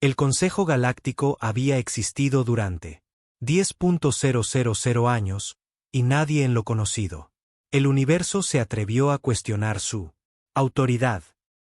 El Consejo Galáctico había existido durante 10.000 años, y nadie en lo conocido. El universo se atrevió a cuestionar su autoridad.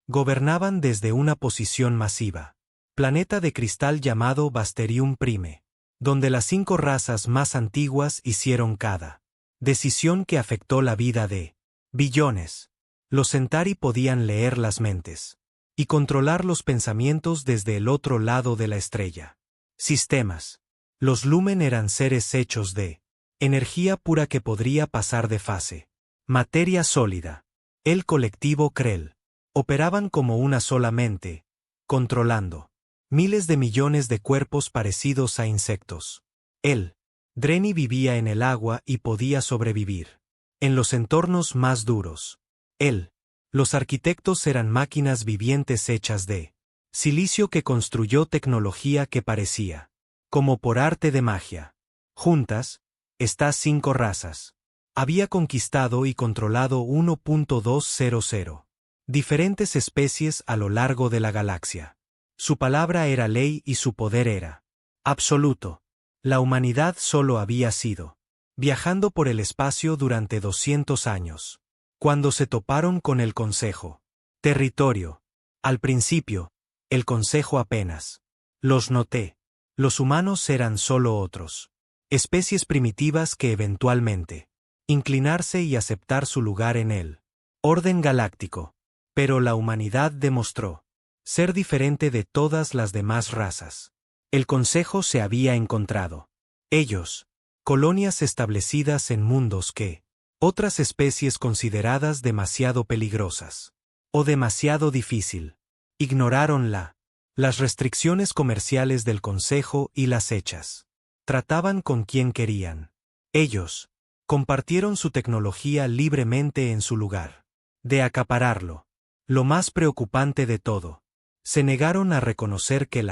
Gobernaban desde una posición masiva. Planeta de cristal llamado Basterium Prime, donde las 5 razas más antiguas hicieron cada decisión que afectó la vida de billones. Los Centauri podían leer las mentes y controlar los pensamientos desde el otro lado de la estrella. Sistemas. Los Lumen eran seres hechos de energía pura que podría pasar de fase. Materia sólida. El colectivo Krell. Operaban como una sola mente, controlando miles de millones de cuerpos parecidos a insectos. El Dreni vivía en el agua y podía sobrevivir en los entornos más duros. Los arquitectos eran máquinas vivientes hechas de silicio que construyó tecnología que parecía como por arte de magia. Juntas, estas 5 razas había conquistado y controlado 1.200 diferentes especies a lo largo de la galaxia. Su palabra era ley y su poder era absoluto. La humanidad solo había sido viajando por el espacio durante 200 años. Cuando se toparon con el Consejo. Territorio. Al principio, el Consejo apenas los noté. Los humanos eran solo otros especies primitivas que eventualmente inclinarse y aceptar su lugar en el orden galáctico. Pero la humanidad demostró ser diferente de todas las demás razas. El Consejo se había encontrado. Ellos, colonias establecidas en mundos que otras especies consideradas demasiado peligrosas o demasiado difícil, ignoraron las restricciones comerciales del Consejo y las hechas. Trataban con quien querían. Ellos compartieron su tecnología libremente en su lugar de acapararlo. Lo más preocupante de todo, se negaron a reconocer que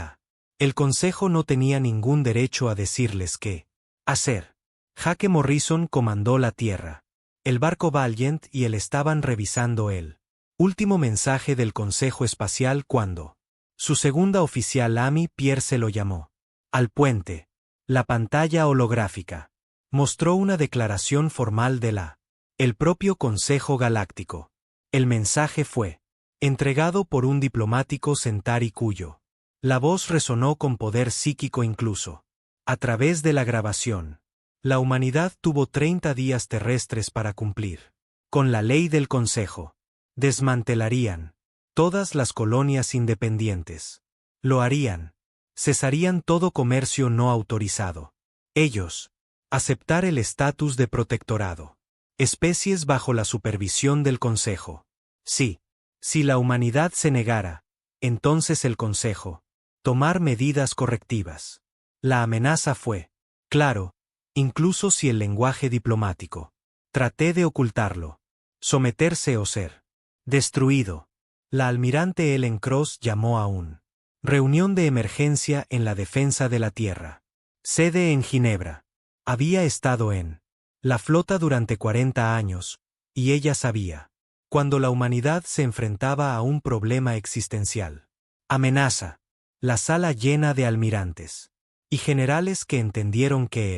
el Consejo no tenía ningún derecho a decirles qué hacer. Jake Morrison comandó la Tierra. El barco Valiant y él estaban revisando el último mensaje del Consejo Espacial cuando su segunda oficial Amy Pierce lo llamó al puente. La pantalla holográfica mostró una declaración formal de el propio Consejo Galáctico. El mensaje fue entregado por un diplomático Centauri cuyo la voz resonó con poder psíquico incluso. A través de la grabación, la humanidad tuvo 30 días terrestres para cumplir con la ley del Consejo. Desmantelarían todas las colonias independientes. Lo harían. Cesarían todo comercio no autorizado. Ellos aceptar el estatus de protectorado. Especies bajo la supervisión del Consejo. Sí. Si la humanidad se negara, entonces el Consejo tomar medidas correctivas. La amenaza fue claro, incluso si el lenguaje diplomático traté de ocultarlo. Someterse o ser destruido. La almirante Ellen Cross llamó a una reunión de emergencia en la defensa de la Tierra. Sede en Ginebra. Había estado en la flota durante 40 años, y ella sabía cuando la humanidad se enfrentaba a un problema existencial. Amenaza. La sala llena de almirantes y generales que entendieron que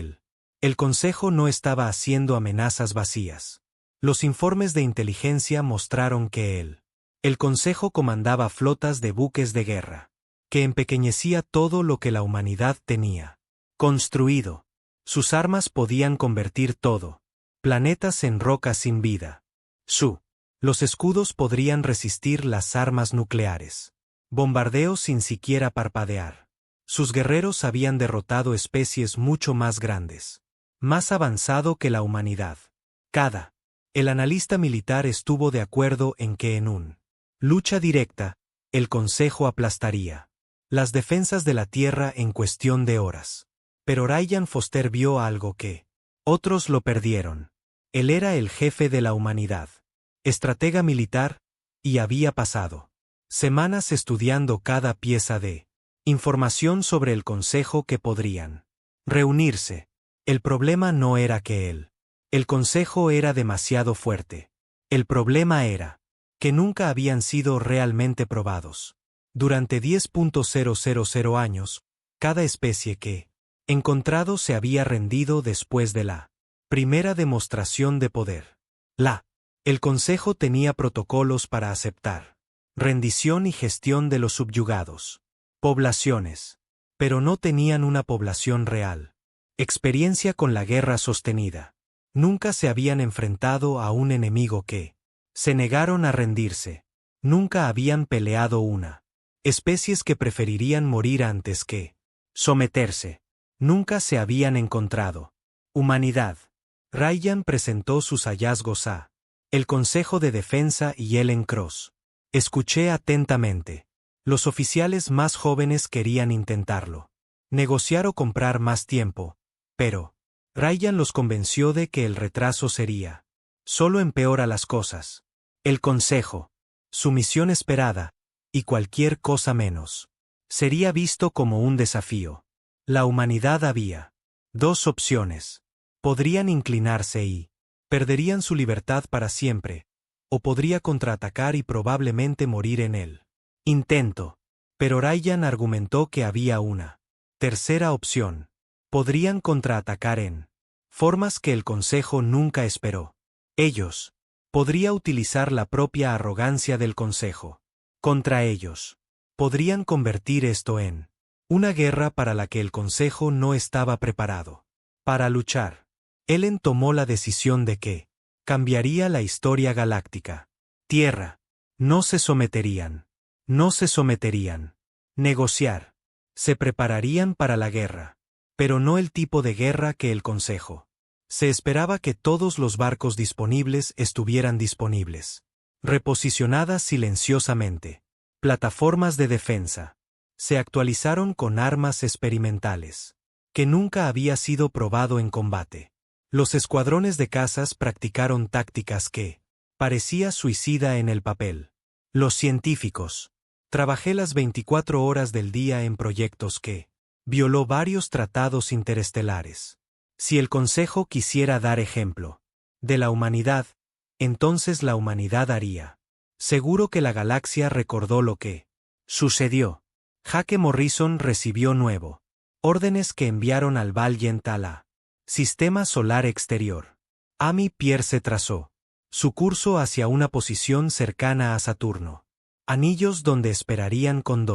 el Consejo no estaba haciendo amenazas vacías. Los informes de inteligencia mostraron que el Consejo comandaba flotas de buques de guerra, que empequeñecía todo lo que la humanidad tenía construido. Sus armas podían convertir todo planetas en rocas sin vida. Los escudos podrían resistir las armas nucleares. Bombardeos sin siquiera parpadear. Sus guerreros habían derrotado especies mucho más grandes, más avanzado que la humanidad. El analista militar estuvo de acuerdo en que en una lucha directa, el Consejo aplastaría las defensas de la Tierra en cuestión de horas. Pero Ryan Foster vio algo que otros lo perdieron. Él era el jefe de la humanidad, estratega militar, y había pasado semanas estudiando cada pieza de información sobre el Consejo que podrían reunirse. El problema no era que el Consejo era demasiado fuerte. El problema era que nunca habían sido realmente probados. Durante 10.000 años, cada especie que encontrado se había rendido después de la primera demostración de poder. El Consejo tenía protocolos para aceptar rendición y gestión de los subyugados. Poblaciones. Pero no tenían una población real. Experiencia con la guerra sostenida. Nunca se habían enfrentado a un enemigo que se negaron a rendirse. Nunca habían peleado una. Especies que preferirían morir antes que someterse. Nunca se habían encontrado. Humanidad. Ryan presentó sus hallazgos a el Consejo de Defensa y Ellen Cross. Escuché atentamente. Los oficiales más jóvenes querían intentarlo. Negociar o comprar más tiempo. Pero Ryan los convenció de que el retraso sería solo empeora las cosas. El Consejo, su misión esperada, y cualquier cosa menos, sería visto como un desafío. La humanidad había dos opciones. Podrían inclinarse y perderían su libertad para siempre, o podría contraatacar y probablemente morir en el intento. Pero Ryan argumentó que había una tercera opción. Podrían contraatacar en formas que el Consejo nunca esperó. Ellos. Podría utilizar la propia arrogancia del Consejo contra ellos. Podrían convertir esto en una guerra para la que el Consejo no estaba preparado para luchar. Ellen tomó la decisión de que cambiaría la historia galáctica. Tierra. No se someterían. No se someterían. Negociar. Se prepararían para la guerra. Pero no el tipo de guerra que el Consejo. Se esperaba que todos los barcos disponibles estuvieran disponibles. Reposicionadas silenciosamente. Plataformas de defensa. Se actualizaron con armas experimentales. Que nunca había sido probado en combate. Los escuadrones de cazas practicaron tácticas que parecía suicida en el papel. Los científicos. Trabajé las 24 horas del día en proyectos que violó varios tratados interestelares. Si el Consejo quisiera dar ejemplo de la humanidad, entonces la humanidad haría. Seguro que la galaxia recordó lo que sucedió. Jake Morrison recibió nuevo órdenes que enviaron al Valiant a la Sistema Solar Exterior. Amy Pierce trazó su curso hacia una posición cercana a Saturno. Anillos donde esperarían con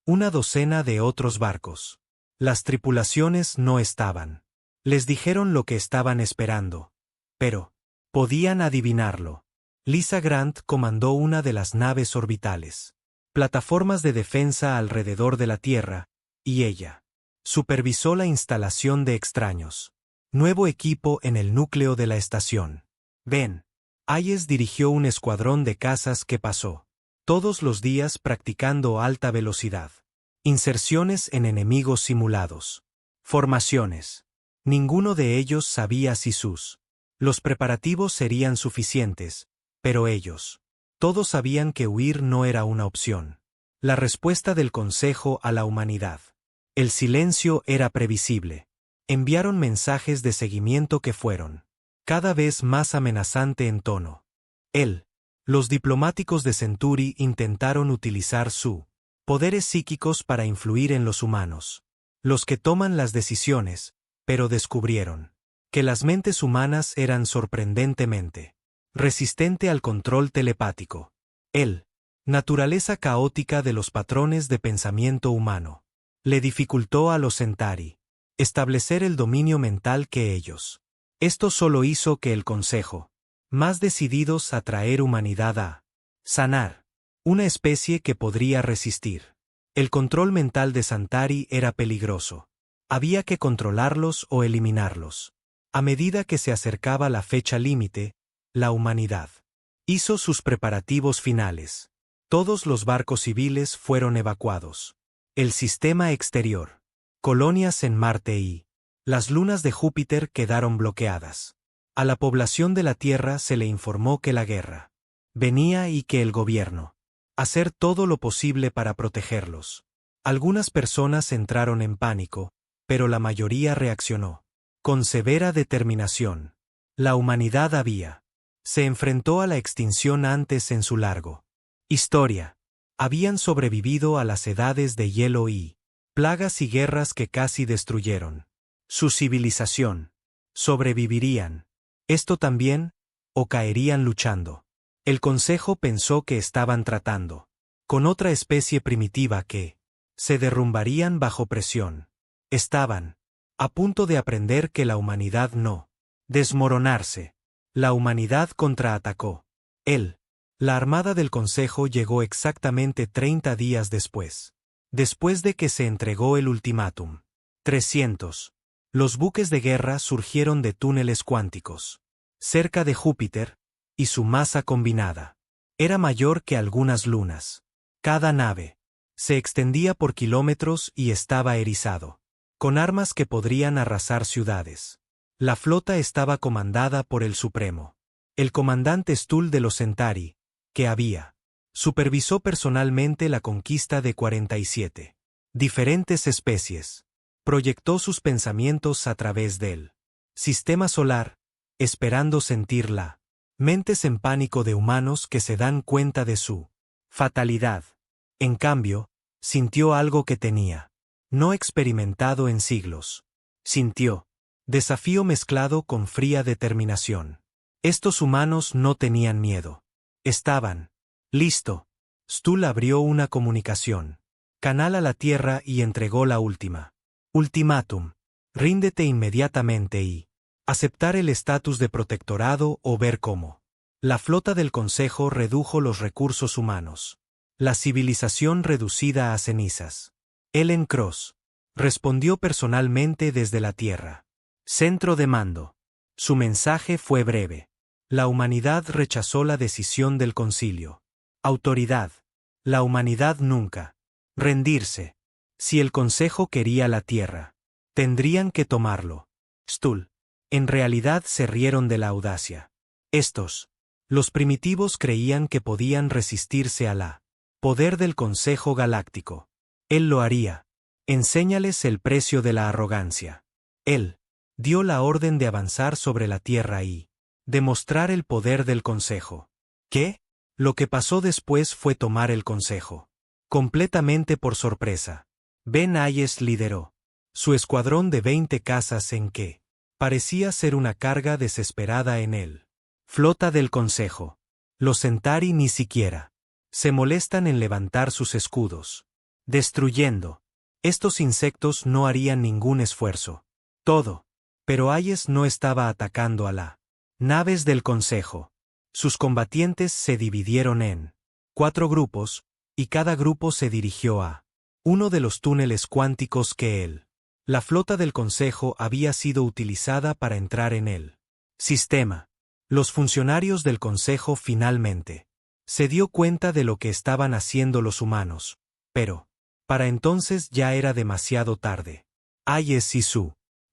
una docena de otros barcos. Las tripulaciones no estaban. Les dijeron lo que estaban esperando. Pero podían adivinarlo. Lisa Grant comandó una de las naves orbitales. Plataformas de defensa alrededor de la Tierra, y ella supervisó la instalación de extraños. Nuevo equipo en el núcleo de la estación. Ben Hayes dirigió un escuadrón de cazas que pasó todos los días practicando alta velocidad. Inserciones en enemigos simulados. Formaciones. Ninguno de ellos sabía si los preparativos serían suficientes, pero ellos todos sabían que huir no era una opción. La respuesta del Consejo a la humanidad. El silencio era previsible. Enviaron mensajes de seguimiento que fueron cada vez más amenazante en tono. Los diplomáticos de Centuri intentaron utilizar sus poderes psíquicos para influir en los humanos, los que toman las decisiones, pero descubrieron que las mentes humanas eran sorprendentemente resistente al control telepático. Naturaleza caótica de los patrones de pensamiento humano le dificultó a los Centauri establecer el dominio mental que ellos. Esto solo hizo que el Consejo, más decididos a traer humanidad a sanar, una especie que podría resistir. El control mental de Centauri era peligroso. Había que controlarlos o eliminarlos. A medida que se acercaba la fecha límite, la humanidad hizo sus preparativos finales. Todos los barcos civiles fueron evacuados. El sistema exterior, colonias en Marte y las lunas de Júpiter quedaron bloqueadas. A la población de la Tierra se le informó que la guerra venía y que el gobierno hacer todo lo posible para protegerlos. Algunas personas entraron en pánico, pero la mayoría reaccionó con severa determinación. La humanidad se enfrentó a la extinción antes en su largo historia. Habían sobrevivido a las edades de hielo y plagas y guerras que casi destruyeron su civilización. Sobrevivirían. Esto también, o caerían luchando. El Consejo pensó que estaban tratando con otra especie primitiva que se derrumbarían bajo presión. Estaban a punto de aprender que la humanidad no desmoronarse. La humanidad contraatacó. La armada del Consejo llegó exactamente 30 días después. Después de que se entregó el ultimátum. 300. Los buques de guerra surgieron de túneles cuánticos. Cerca de Júpiter, y su masa combinada era mayor que algunas lunas. Cada nave se extendía por kilómetros y estaba erizado, con armas que podrían arrasar ciudades. La flota estaba comandada por el Supremo, el comandante Stuhl de los Centauri, que supervisó personalmente la conquista de 47 diferentes especies. Proyectó sus pensamientos a través del sistema solar, esperando sentirla. Mentes en pánico de humanos que se dan cuenta de su fatalidad. En cambio, sintió algo que tenía no experimentado en siglos. Sintió desafío mezclado con fría determinación. Estos humanos no tenían miedo. Estaban listo. Stuhl abrió una comunicación canal a la Tierra y entregó la última ultimátum. Ríndete inmediatamente y aceptar el estatus de protectorado o ver cómo la flota del Consejo redujo los recursos humanos. La civilización reducida a cenizas. Ellen Cross respondió personalmente desde la Tierra. Centro de mando. Su mensaje fue breve. La humanidad rechazó la decisión del concilio. Autoridad. La humanidad nunca rendirse. Si el Consejo quería la Tierra, tendrían que tomarlo. Stuhl. En realidad se rieron de la audacia. Los primitivos creían que podían resistirse a la poder del Consejo Galáctico. Él lo haría. Enséñales el precio de la arrogancia. Él dio la orden de avanzar sobre la Tierra y demostrar el poder del Consejo. ¿Qué? Lo que pasó después fue tomar el Consejo completamente por sorpresa. Ben Hayes lideró su escuadrón de 20 cazas en que parecía ser una carga desesperada en él. Flota del Consejo. Los Centauri ni siquiera se molestan en levantar sus escudos. Destruyendo. Estos insectos no harían ningún esfuerzo. Todo. Pero Hayes no estaba atacando a la naves del Consejo. Sus combatientes se dividieron en 4 grupos, y cada grupo se dirigió a uno de los túneles cuánticos que la flota del Consejo había sido utilizada para entrar en el sistema. Los funcionarios del Consejo finalmente se dio cuenta de lo que estaban haciendo los humanos, pero para entonces ya era demasiado tarde. Hayes y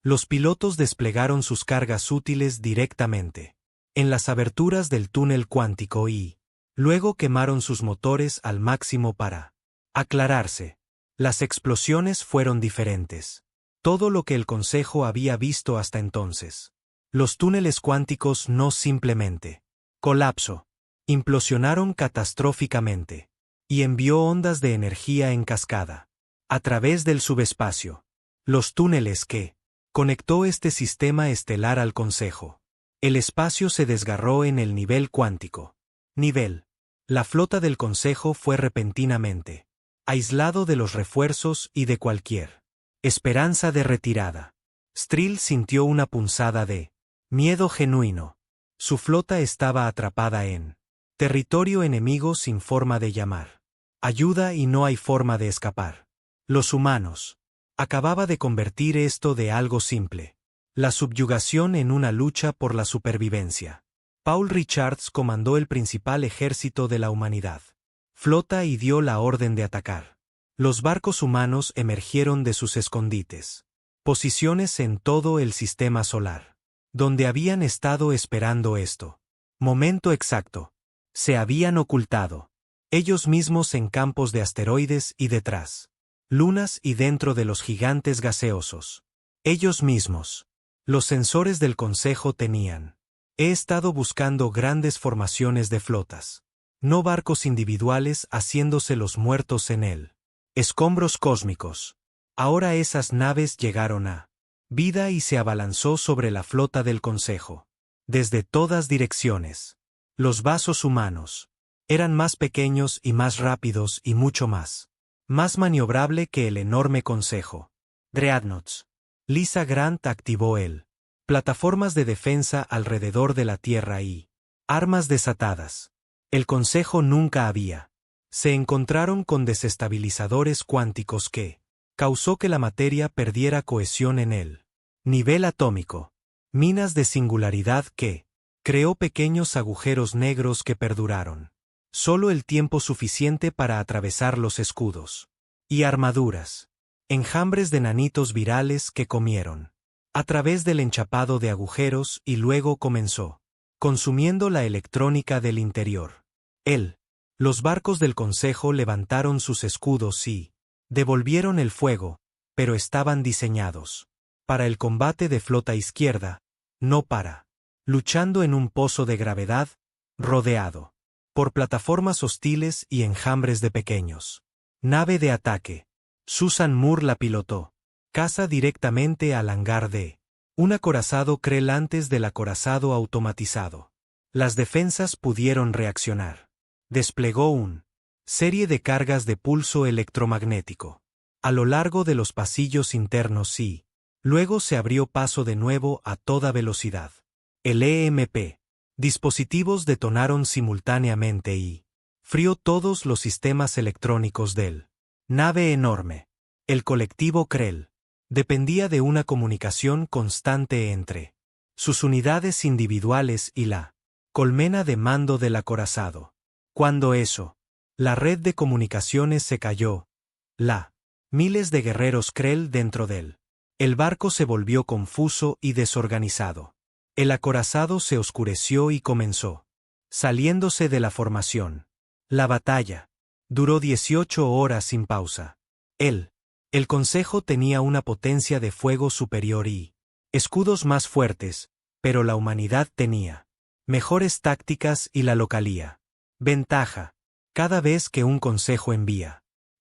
los pilotos desplegaron sus cargas útiles directamente en las aberturas del túnel cuántico y luego quemaron sus motores al máximo para aclararse. Las explosiones fueron diferentes. Todo lo que el Consejo había visto hasta entonces. Los túneles cuánticos no simplemente colapsó, implosionaron catastróficamente y envió ondas de energía en cascada a través del subespacio. Los túneles que conectó este sistema estelar al Consejo. El espacio se desgarró en el nivel cuántico. La flota del Consejo fue repentinamente aislado de los refuerzos y de cualquier esperanza de retirada. Strill sintió una punzada de miedo genuino. Su flota estaba atrapada en territorio enemigo sin forma de llamar ayuda y no hay forma de escapar. Los humanos acababa de convertir esto de algo simple, la subyugación, en una lucha por la supervivencia. Paul Richards comandó el principal ejército de la humanidad. Flota y dio la orden de atacar. Los barcos humanos emergieron de sus escondites. Posiciones en todo el sistema solar. Donde habían estado esperando esto. Momento exacto. Se habían ocultado. Ellos mismos en campos de asteroides y detrás. Lunas y dentro de los gigantes gaseosos. Ellos mismos. Los sensores del Consejo tenían. He estado buscando grandes formaciones de flotas. No barcos individuales haciéndose los muertos en él. Escombros cósmicos. Ahora esas naves llegaron a vida y se abalanzó sobre la flota del Consejo. Desde todas direcciones. Los vasos humanos. Eran más pequeños y más rápidos y mucho más maniobrable que el enorme Consejo. Dreadnoughts. Lisa Grant activó él. Plataformas de defensa alrededor de la Tierra y armas desatadas. El Consejo nunca había. Se encontraron con desestabilizadores cuánticos que causó que la materia perdiera cohesión en él. Nivel atómico. Minas de singularidad que creó pequeños agujeros negros que perduraron. Solo el tiempo suficiente para atravesar los escudos. Y armaduras. Enjambres de nanitos virales que comieron a través del enchapado de agujeros y luego comenzó consumiendo la electrónica del interior. Los barcos del Consejo levantaron sus escudos y devolvieron el fuego, pero estaban diseñados para el combate de flota izquierda, no para luchando en un pozo de gravedad, rodeado por plataformas hostiles y enjambres de pequeños. Nave de ataque. Susan Moore la pilotó. Caza directamente al hangar de un acorazado Krell antes del acorazado automatizado. Las defensas pudieron reaccionar. Desplegó un serie de cargas de pulso electromagnético a lo largo de los pasillos internos y luego se abrió paso de nuevo a toda velocidad. El EMP. Dispositivos detonaron simultáneamente y frió todos los sistemas electrónicos del nave enorme. El colectivo Krell dependía de una comunicación constante entre sus unidades individuales y la colmena de mando del acorazado. Cuando la red de comunicaciones se cayó, miles de guerreros Krell dentro el barco se volvió confuso y desorganizado. El acorazado se oscureció y comenzó saliéndose de la formación. La batalla duró 18 horas sin pausa. El Consejo tenía una potencia de fuego superior y escudos más fuertes, pero la humanidad tenía mejores tácticas y la localía. Ventaja. Cada vez que un Consejo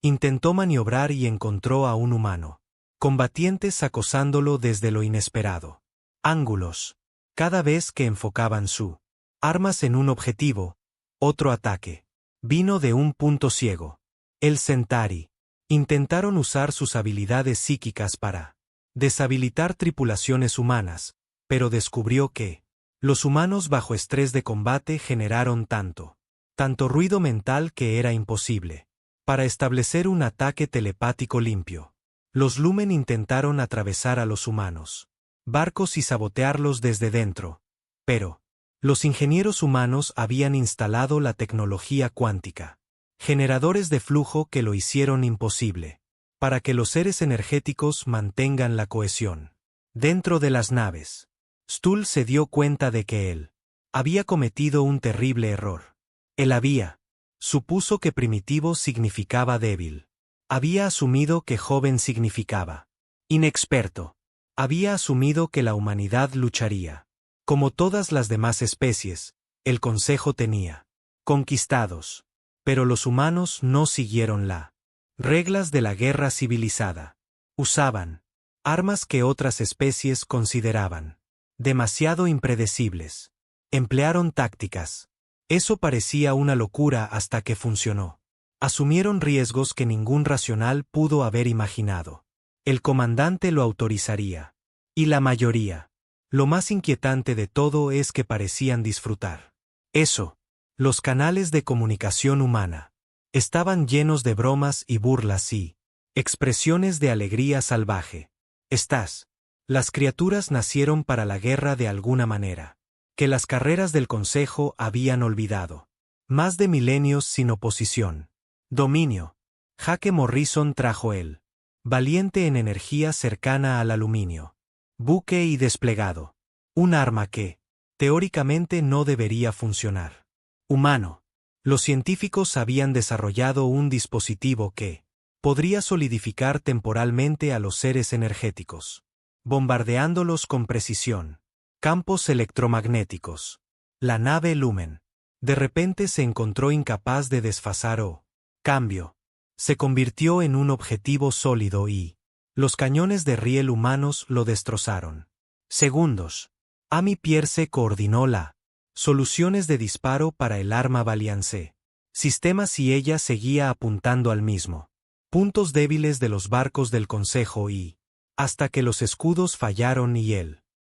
intentó maniobrar y encontró a un humano. Combatientes acosándolo desde lo inesperado. Ángulos. Cada vez que enfocaban su armas en un objetivo, otro ataque vino de un punto ciego. El Centauri. Intentaron usar sus habilidades psíquicas para deshabilitar tripulaciones humanas, pero descubrió que los humanos bajo estrés de combate generaron tanto ruido mental que era imposible para establecer un ataque telepático limpio. Los Lumen intentaron atravesar a los humanos barcos y sabotearlos desde dentro, pero los ingenieros humanos habían instalado la tecnología cuántica. Generadores de flujo que lo hicieron imposible, para que los seres energéticos mantengan la cohesión. Dentro de las naves, Stull se dio cuenta de que él había cometido un terrible error. Supuso que primitivo significaba débil. Había asumido que joven significaba inexperto. Había asumido que la humanidad lucharía. Como todas las demás especies, el Consejo tenía conquistados. Pero los humanos no siguieron las reglas de la guerra civilizada. Usaban armas que otras especies consideraban demasiado impredecibles. Emplearon tácticas. Eso parecía una locura hasta que funcionó. Asumieron riesgos que ningún racional pudo haber imaginado. El comandante lo autorizaría. Y la mayoría. Lo más inquietante de todo es que parecían disfrutar. Los canales de comunicación humana estaban llenos de bromas y burlas y expresiones de alegría salvaje. Las criaturas nacieron para la guerra de alguna manera, que las carreras del Consejo habían olvidado. Más de milenios sin oposición. Dominio. Jaque Morrison trajo él. Valiente en energía cercana al aluminio. Buque y desplegado. Un arma que, teóricamente, no debería funcionar. Humano. Los científicos habían desarrollado un dispositivo que podría solidificar temporalmente a los seres energéticos, bombardeándolos con precisión. Campos electromagnéticos. La nave Lumen. De repente se encontró incapaz de desfasar o cambio. Se convirtió en un objetivo sólido y los cañones de riel humanos lo destrozaron. Segundos. Amy Pierce coordinó la soluciones de disparo para el arma Valiance. Sistemas y ella seguía apuntando al mismo puntos débiles de los barcos del Consejo y hasta que los escudos fallaron y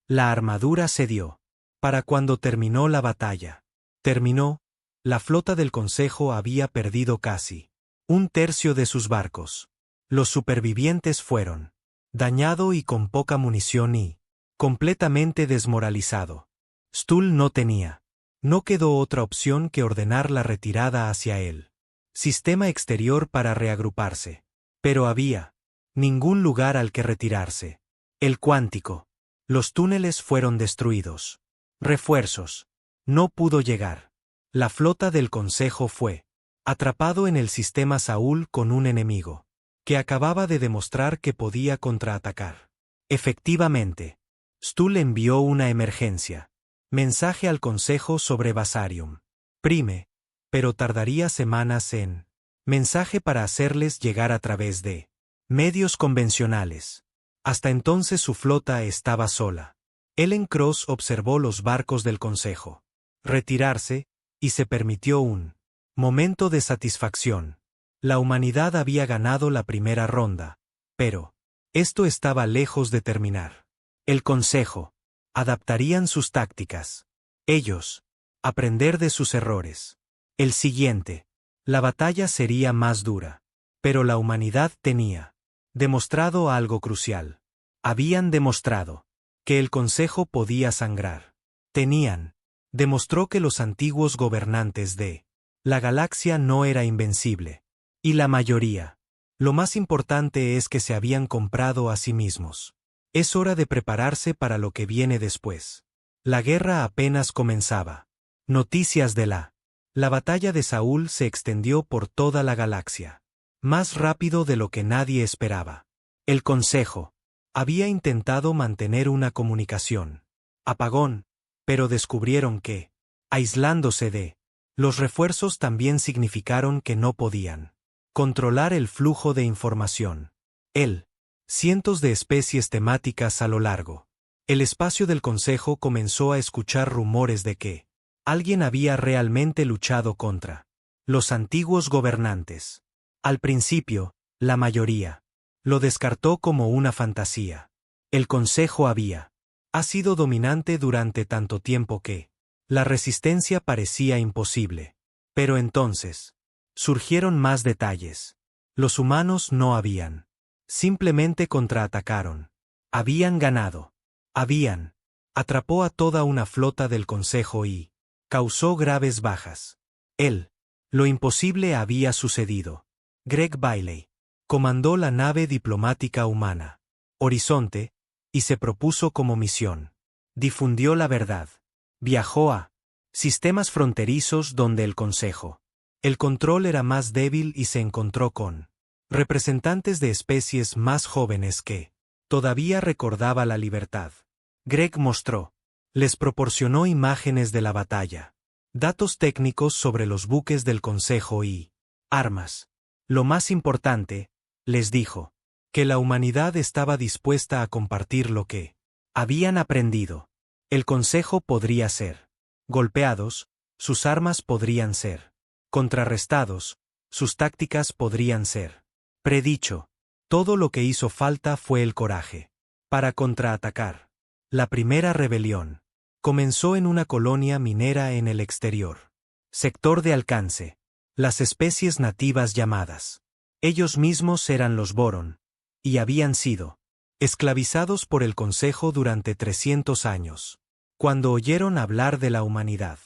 la armadura cedió. Para cuando terminó la batalla. La flota del Consejo había perdido casi un tercio de sus barcos. Los supervivientes fueron dañado y con poca munición y completamente desmoralizado. Stull no quedó otra opción que ordenar la retirada hacia el sistema exterior para reagruparse. Pero había ningún lugar al que retirarse. El cuántico. Los túneles fueron destruidos. Refuerzos. No pudo llegar. La flota del Consejo fue atrapado en el sistema Saúl con un enemigo que acababa de demostrar que podía contraatacar. Efectivamente, Stull envió una emergencia. Mensaje al Consejo sobre Basarium. Prime, pero tardaría semanas en mensaje para hacerles llegar a través de medios convencionales. Hasta entonces su flota estaba sola. Ellen Cross observó los barcos del Consejo retirarse y se permitió un momento de satisfacción. La humanidad había ganado la primera ronda, pero esto estaba lejos de terminar. El Consejo adaptarían sus tácticas. Ellos aprender de sus errores. El siguiente. La batalla sería más dura. Pero la humanidad tenía demostrado algo crucial. Habían demostrado que el Consejo podía sangrar. Demostró que los antiguos gobernantes de la galaxia no era invencible. Y la mayoría. Lo más importante es que se habían comprado a sí mismos. Es hora de prepararse para lo que viene después. La guerra apenas comenzaba. Noticias de la batalla de Saúl se extendió por toda la galaxia. Más rápido de lo que nadie esperaba. El Consejo había intentado mantener una comunicación. Apagón, pero descubrieron que, aislándose de los refuerzos también significaron que no podían controlar el flujo de información. Cientos de especies temáticas a lo largo. El espacio del Consejo comenzó a escuchar rumores de que alguien había realmente luchado contra los antiguos gobernantes. Al principio, la mayoría lo descartó como una fantasía. El Consejo ha sido dominante durante tanto tiempo que la resistencia parecía imposible. Pero entonces surgieron más detalles. Los humanos no habían simplemente contraatacaron. Habían ganado. Atrapó a toda una flota del Consejo y causó graves bajas. Lo imposible había sucedido. Greg Bailey comandó la nave diplomática humana, Horizonte, y se propuso como misión. Difundió la verdad. Viajó a sistemas fronterizos donde el Consejo. El control era más débil y se encontró con representantes de especies más jóvenes que todavía recordaba la libertad. Greg les proporcionó imágenes de la batalla, datos técnicos sobre los buques del Consejo y armas. Lo más importante, les dijo, que la humanidad estaba dispuesta a compartir lo que habían aprendido. El Consejo podría ser golpeados, sus armas podrían ser contrarrestados, sus tácticas podrían ser predicho. Todo lo que hizo falta fue el coraje para contraatacar. La primera rebelión comenzó en una colonia minera en el exterior. Sector de alcance. Las especies nativas llamadas. Ellos mismos eran los Boron, y habían sido esclavizados por el Consejo durante 300 años. Cuando oyeron hablar de la humanidad,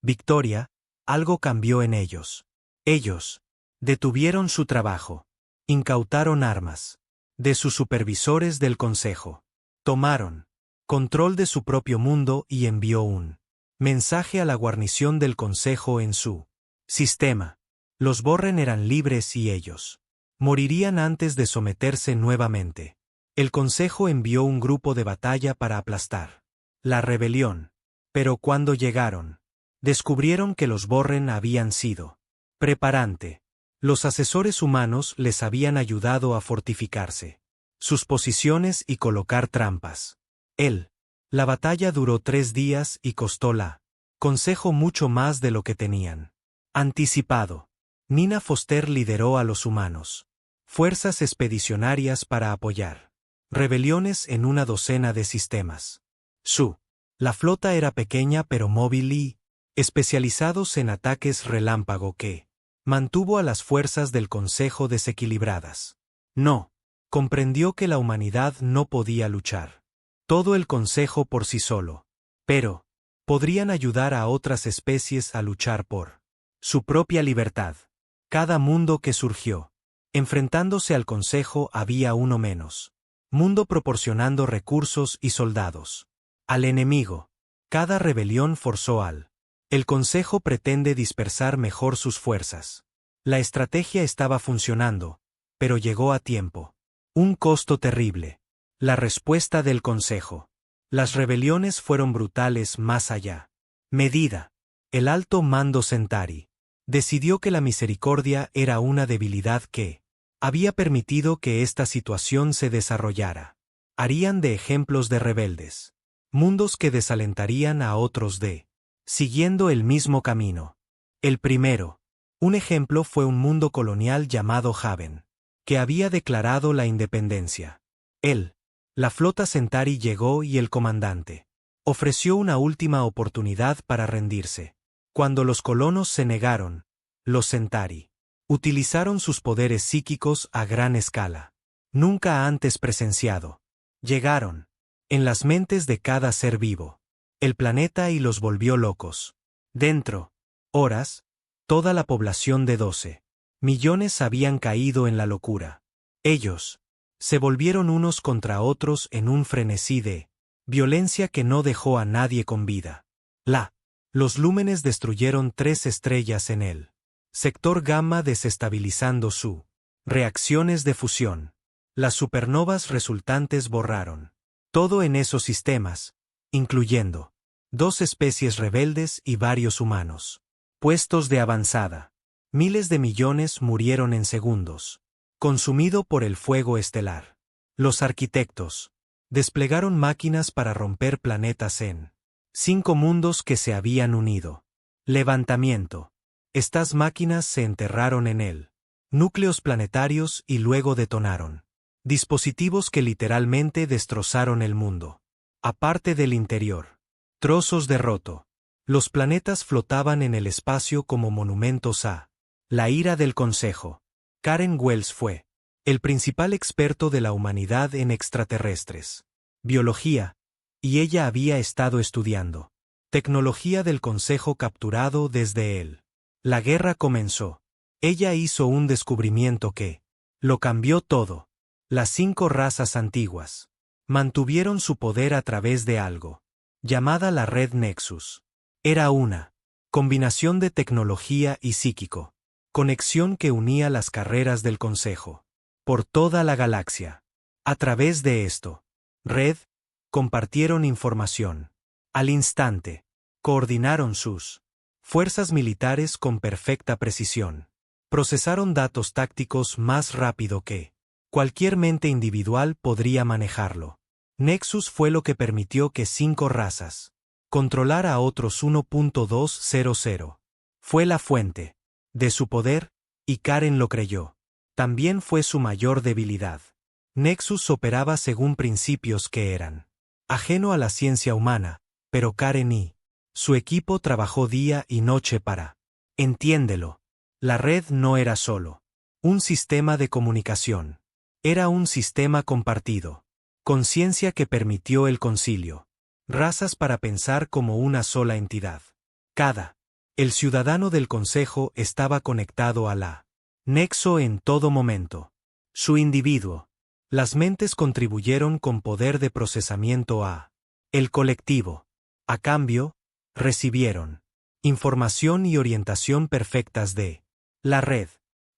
victoria, algo cambió en ellos. Ellos detuvieron su trabajo. Incautaron armas de sus supervisores del Consejo. Tomaron control de su propio mundo y envió un mensaje a la guarnición del Consejo en su sistema. Los Borren eran libres y ellos morirían antes de someterse nuevamente. El Consejo envió un grupo de batalla para aplastar la rebelión. Pero cuando llegaron, Descubrieron que los Borren habían sido preparante. Los asesores humanos les habían ayudado a fortificarse sus posiciones y colocar trampas. La batalla duró 3 días y costó la Consejo mucho más de lo que tenían anticipado. Nina Foster lideró a los humanos. Fuerzas expedicionarias para apoyar rebeliones en una docena de sistemas. La flota era pequeña pero móvil y especializados en ataques relámpago que mantuvo a las fuerzas del Consejo desequilibradas. No. Comprendió que la humanidad no podía luchar todo el Consejo por sí solo. Pero podrían ayudar a otras especies a luchar por su propia libertad. Cada mundo que surgió, enfrentándose al Consejo, había uno menos. Mundo proporcionando recursos y soldados al enemigo. Cada rebelión forzó el Consejo pretende dispersar mejor sus fuerzas. La estrategia estaba funcionando, pero llegó a tiempo. Un costo terrible. La respuesta del Consejo. Las rebeliones fueron brutales más allá. Medida. El alto mando Centauri decidió que la misericordia era una debilidad que había permitido que esta situación se desarrollara. Harían de ejemplos de rebeldes. Mundos que desalentarían a otros siguiendo el mismo camino. El primero. Un ejemplo fue un mundo colonial llamado Haven, que había declarado la independencia. La flota Centauri llegó y el comandante ofreció una última oportunidad para rendirse. Cuando los colonos se negaron, los Centauri utilizaron sus poderes psíquicos a gran escala, nunca antes presenciado. Llegaron en las mentes de cada ser vivo, el planeta, y los volvió locos. Dentro horas, toda la población de 12 millones habían caído en la locura. Ellos se volvieron unos contra otros en un frenesí de violencia que no dejó a nadie con vida. Los lúmenes destruyeron 3 estrellas en el sector gamma, desestabilizando su reacciones de fusión. Las supernovas resultantes borraron todo en esos sistemas, incluyendo 2 especies rebeldes y varios humanos. Puestos de avanzada. Miles de millones murieron en segundos, consumido por el fuego estelar. Los arquitectos desplegaron máquinas para romper planetas en 5 mundos que se habían unido. Levantamiento. Estas máquinas se enterraron en núcleos planetarios y luego detonaron dispositivos que literalmente destrozaron el mundo. Aparte del interior, trozos de roto. Los planetas flotaban en el espacio como monumentos a la ira del Consejo. Karen Wells fue el principal experto de la humanidad en extraterrestres, biología, y ella había estado estudiando tecnología del Consejo capturado desde la guerra comenzó. Ella hizo un descubrimiento que lo cambió todo. Las 5 razas antiguas mantuvieron su poder a través de algo llamada la red Nexus. Era una combinación de tecnología y psíquico, conexión que unía las carreras del Consejo por toda la galaxia. A través de esto, red, compartieron información. Al instante, coordinaron sus fuerzas militares con perfecta precisión. Procesaron datos tácticos más rápido que cualquier mente individual podría manejarlo. Nexus fue lo que permitió que 5 razas controlar a otros 1.200. Fue la fuente de su poder, y Karen lo creyó. También fue su mayor debilidad. Nexus operaba según principios que eran ajeno a la ciencia humana, pero Karen y su equipo trabajó día y noche para entiéndelo. La red no era solo un sistema de comunicación. Era un sistema compartido. Conciencia que permitió el concilio. Razas para pensar como una sola entidad. El ciudadano del Consejo estaba conectado a la Nexo en todo momento. Su individuo. Las mentes contribuyeron con poder de procesamiento a el colectivo. A cambio, recibieron información y orientación perfectas de la red.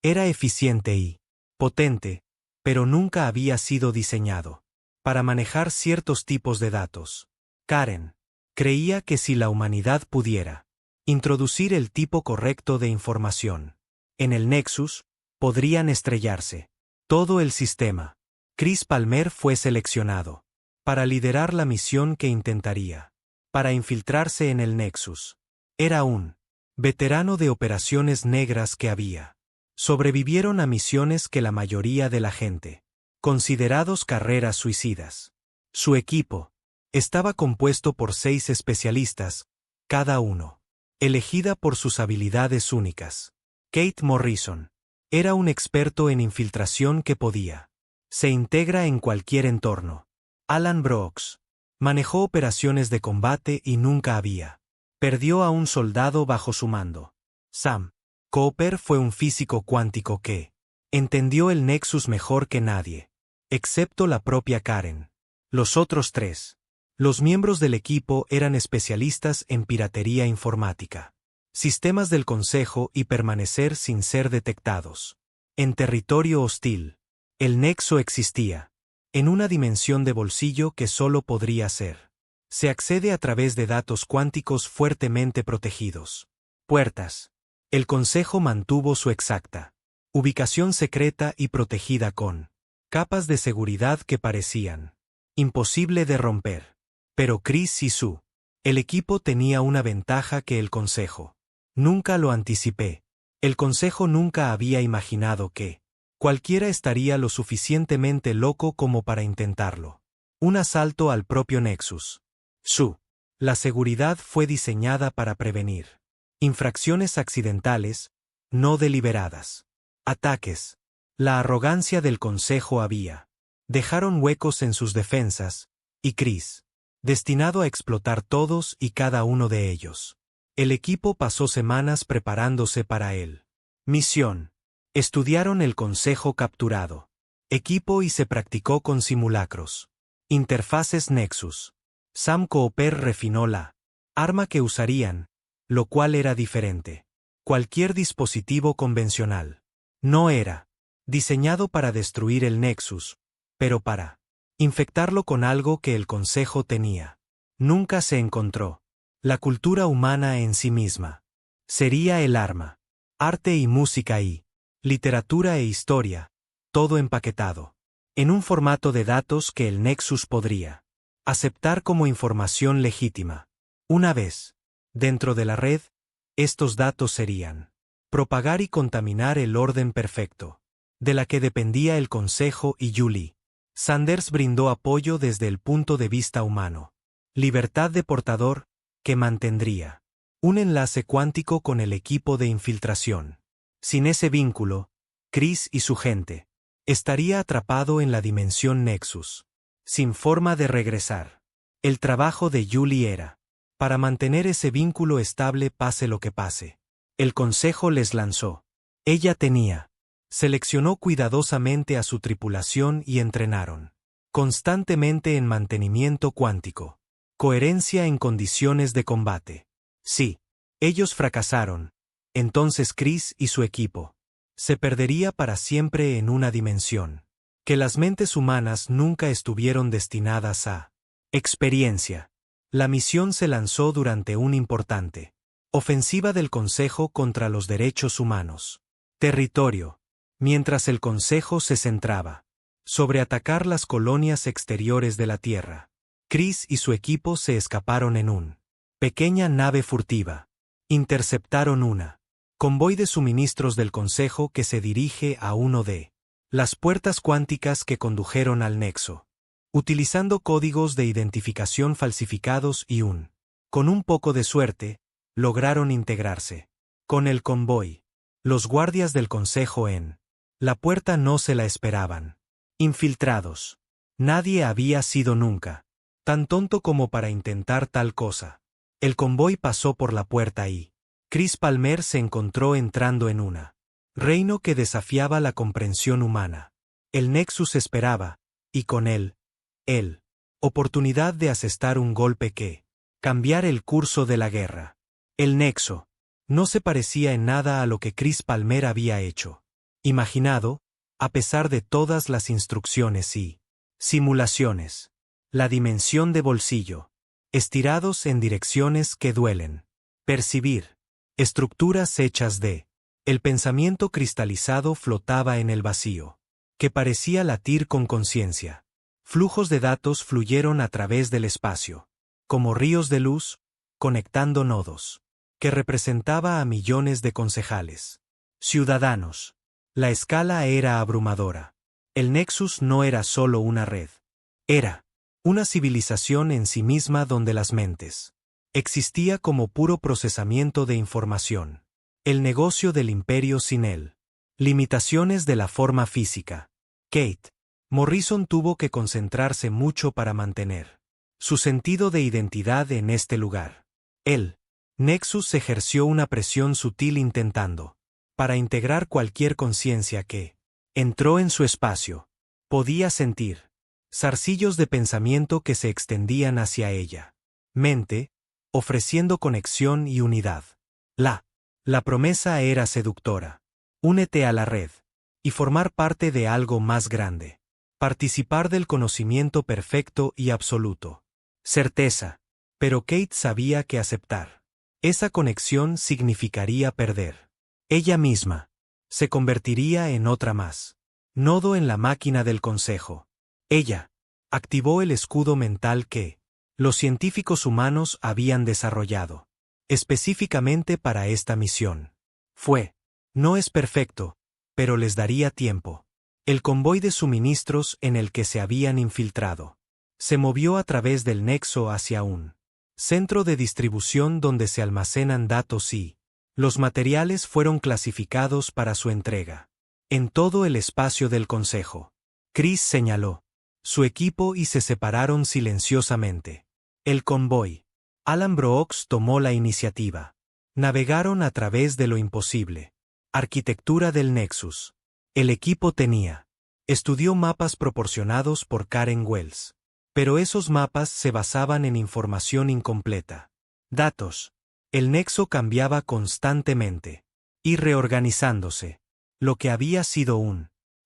Era eficiente y potente, pero nunca había sido diseñado para manejar ciertos tipos de datos. Karen creía que si la humanidad pudiera Introducir el tipo correcto de información. En el Nexus, podrían estrellarse. Todo el sistema. Chris Palmer fue seleccionado para liderar la misión que intentaría. Para infiltrarse en el Nexus. Era un veterano de operaciones negras que había. Sobrevivieron a misiones que la mayoría de la gente. Considerados carreras suicidas. Su equipo estaba compuesto por 6 especialistas, cada uno elegida por sus habilidades únicas. Kate Morrison era un experto en infiltración que se integra en cualquier entorno. Alan Brooks manejó operaciones de combate y nunca perdió a un soldado bajo su mando. Sam Cooper fue un físico cuántico que entendió el Nexus mejor que nadie, excepto la propia Karen. Los otros 3. Los miembros del equipo eran especialistas en piratería informática, sistemas del Consejo y permanecer sin ser detectados. En territorio hostil, el nexo existía, en una dimensión de bolsillo que solo podría ser. Se accede a través de datos cuánticos fuertemente protegidos. Puertas. El Consejo mantuvo su exacta ubicación secreta y protegida con capas de seguridad que parecían imposible de romper. Pero Chris y el equipo tenía una ventaja que el Consejo nunca lo anticipé. El Consejo nunca había imaginado que cualquiera estaría lo suficientemente loco como para intentarlo. Un asalto al propio Nexus. La seguridad fue diseñada para prevenir infracciones accidentales, no deliberadas. Ataques. La arrogancia del Consejo dejaron huecos en sus defensas, y Chris, destinado a explotar todos y cada uno de ellos. El equipo pasó semanas preparándose para él. Misión. Estudiaron el Consejo capturado. Equipo y se practicó con simulacros. Interfaces Nexus. Sam Cooper refinó la arma que usarían, lo cual era diferente. Cualquier dispositivo convencional. No era diseñado para destruir el Nexus, pero para infectarlo con algo que el Consejo tenía. Nunca se encontró. La cultura humana en sí misma. Sería el arma. Arte y música y literatura e historia, todo empaquetado. En un formato de datos que el Nexus podría aceptar como información legítima. Una vez dentro de la red, estos datos serían propagar y contaminar el orden perfecto, de la que dependía el Consejo y Julie Sanders brindó apoyo desde el punto de vista humano. Libertad de portador, que mantendría un enlace cuántico con el equipo de infiltración. Sin ese vínculo, Chris y su gente estaría atrapado en la dimensión Nexus, sin forma de regresar. El trabajo de Julie era para mantener ese vínculo estable pase lo que pase. El Consejo les lanzó. Ella seleccionó cuidadosamente a su tripulación y entrenaron constantemente en mantenimiento cuántico. Coherencia en condiciones de combate. Sí, ellos fracasaron. Entonces Chris y su equipo se perdería para siempre en una dimensión que las mentes humanas nunca estuvieron destinadas a. Experiencia. La misión se lanzó durante una importante ofensiva del Consejo contra los derechos humanos. Territorio. Mientras el Consejo se centraba sobre atacar las colonias exteriores de la Tierra, Chris y su equipo se escaparon en una pequeña nave furtiva. Interceptaron una convoy de suministros del Consejo que se dirige a uno de las puertas cuánticas que condujeron al Nexo. Utilizando códigos de identificación falsificados y con un poco de suerte, lograron integrarse con el convoy. Los guardias del Consejo en la puerta no se la esperaban. Infiltrados. Nadie había sido nunca tan tonto como para intentar tal cosa. El convoy pasó por la puerta y Chris Palmer se encontró entrando en un reino que desafiaba la comprensión humana. El Nexus esperaba, y con él, oportunidad de asestar un golpe que cambiar el curso de la guerra. El Nexo no se parecía en nada a lo que Chris Palmer había imaginado, a pesar de todas las instrucciones y simulaciones. La dimensión de bolsillo. Estirados en direcciones que duelen. Percibir. Estructuras hechas de. El pensamiento cristalizado flotaba en el vacío, que parecía latir con conciencia. Flujos de datos fluyeron a través del espacio, como ríos de luz, conectando nodos, que representaba a millones de concejales. Ciudadanos. La escala era abrumadora. El Nexus no era solo una red. Era una civilización en sí misma donde las mentes existía como puro procesamiento de información. El negocio del imperio sin él. Limitaciones de la forma física. Kate Morrison tuvo que concentrarse mucho para mantener su sentido de identidad en este lugar. El Nexus ejerció una presión sutil intentando para integrar cualquier conciencia que entró en su espacio. Podía sentir zarcillos de pensamiento que se extendían hacia ella. Mente, ofreciendo conexión y unidad. La promesa era seductora. Únete a la red y formar parte de algo más grande. Participar del conocimiento perfecto y absoluto. Certeza. Pero Kate sabía que aceptar esa conexión significaría perder. Ella misma se convertiría en otra más. Nodo en la máquina del consejo. Ella activó el escudo mental que los científicos humanos habían desarrollado específicamente para esta misión. No es perfecto, pero les daría tiempo. El convoy de suministros en el que se habían infiltrado se movió a través del nexo hacia un centro de distribución donde se almacenan datos y los materiales fueron clasificados para su entrega. En todo el espacio del consejo. Chris señaló su equipo y se separaron silenciosamente. El convoy. Alan Brooks tomó la iniciativa. Navegaron a través de lo imposible. Arquitectura del Nexus. El equipo estudió mapas proporcionados por Karen Wells. Pero esos mapas se basaban en información incompleta. Datos. El nexo cambiaba constantemente. Y reorganizándose. Lo que había sido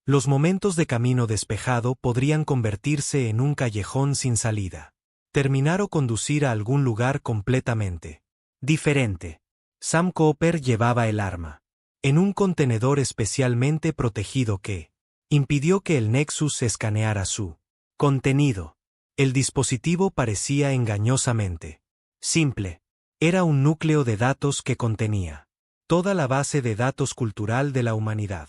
los momentos de camino despejado podrían convertirse en un callejón sin salida. Terminar o conducir a algún lugar completamente diferente. Sam Cooper llevaba el arma en un contenedor especialmente protegido que impidió que el Nexus escaneara su contenido. El dispositivo parecía engañosamente simple. Era un núcleo de datos que contenía toda la base de datos cultural de la humanidad.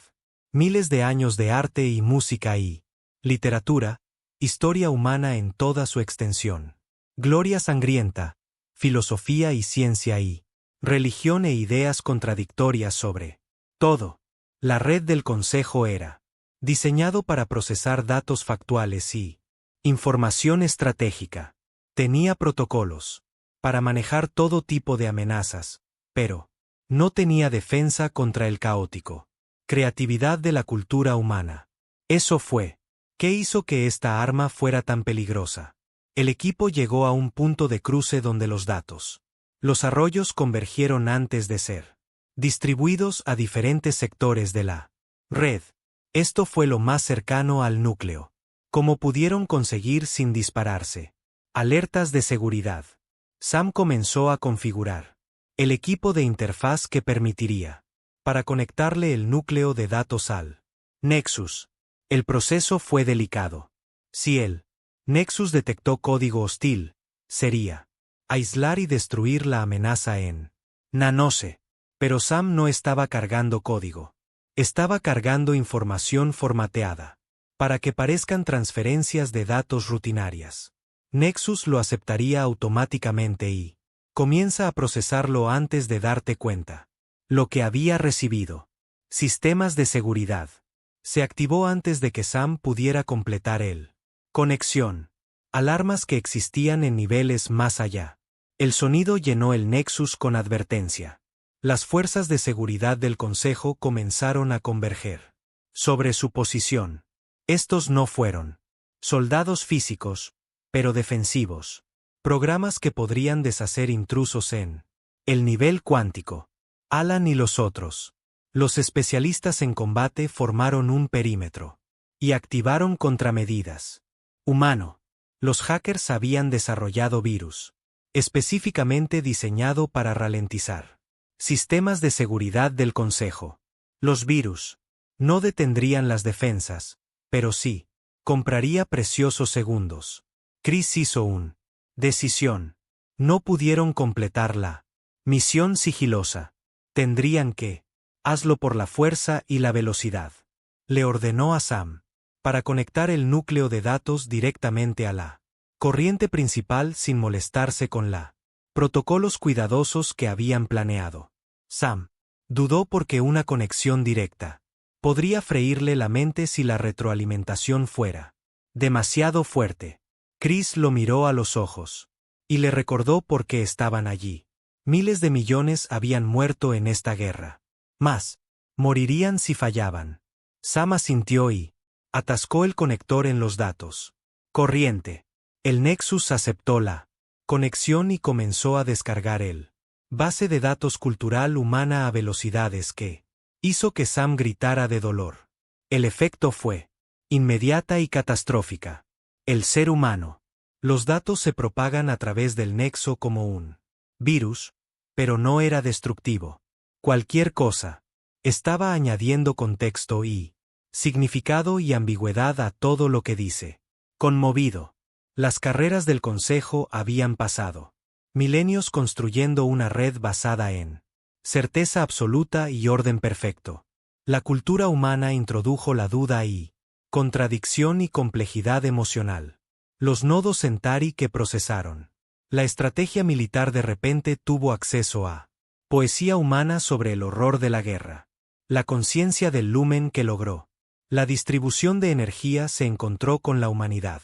Miles de años de arte y música y literatura, historia humana en toda su extensión. Gloria sangrienta, filosofía y ciencia y religión e ideas contradictorias sobre todo. La red del consejo era diseñado para procesar datos factuales y información estratégica. Tenía protocolos para manejar todo tipo de amenazas, pero no tenía defensa contra el caótico. Creatividad de la cultura humana. Eso fue. ¿Qué hizo que esta arma fuera tan peligrosa? El equipo llegó a un punto de cruce donde los datos. Los arroyos convergieron antes de ser distribuidos a diferentes sectores de la red. Esto fue lo más cercano al núcleo. Como pudieron conseguir sin dispararse. Alertas de seguridad. Sam comenzó a configurar el equipo de interfaz que permitiría para conectarle el núcleo de datos al Nexus. El proceso fue delicado. Si el Nexus detectó código hostil, sería aislar y destruir la amenaza en Nanose. Pero Sam no estaba cargando código. Estaba cargando información formateada para que parezcan transferencias de datos rutinarias. Nexus lo aceptaría automáticamente y comienza a procesarlo antes de darte cuenta. Lo que había recibido. Sistemas de seguridad. Se activó antes de que Sam pudiera completar el conexión. Alarmas que existían en niveles más allá. El sonido llenó el Nexus con advertencia. Las fuerzas de seguridad del Consejo comenzaron a converger sobre su posición. Estos no fueron soldados físicos, pero defensivos. Programas que podrían deshacer intrusos en el nivel cuántico. Alan y los otros. Los especialistas en combate formaron un perímetro y activaron contramedidas. Humano. Los hackers habían desarrollado virus específicamente diseñado para ralentizar Sistemas de seguridad del Consejo. Los virus. No detendrían las defensas, pero sí, compraría preciosos segundos. Chris hizo un decisión. No pudieron completar la misión sigilosa. Tendrían que hazlo por la fuerza y la velocidad. Le ordenó a Sam, para conectar el núcleo de datos directamente a la corriente principal sin molestarse con la protocolos cuidadosos que habían planeado. Sam dudó porque una conexión directa podría freírle la mente si la retroalimentación fuera demasiado fuerte. Chris lo miró a los ojos y le recordó por qué estaban allí. Miles de millones habían muerto en esta guerra. Más morirían si fallaban. Sam asintió y atascó el conector en los datos. Corriente. El Nexus aceptó la conexión y comenzó a descargar el base de datos cultural humana a velocidades que hizo que Sam gritara de dolor. El efecto fue inmediata y catastrófica. El ser humano. Los datos se propagan a través del nexo como un virus, pero no era destructivo. Cualquier cosa. Estaba añadiendo contexto y significado y ambigüedad a todo lo que dice. Conmovido. Las carreras del Consejo habían pasado milenios construyendo una red basada en certeza absoluta y orden perfecto. La cultura humana introdujo la duda y contradicción y complejidad emocional. Los nodos Centauri que procesaron. La estrategia militar de repente tuvo acceso a poesía humana sobre el horror de la guerra. La conciencia del lumen que logró. La distribución de energía se encontró con la humanidad.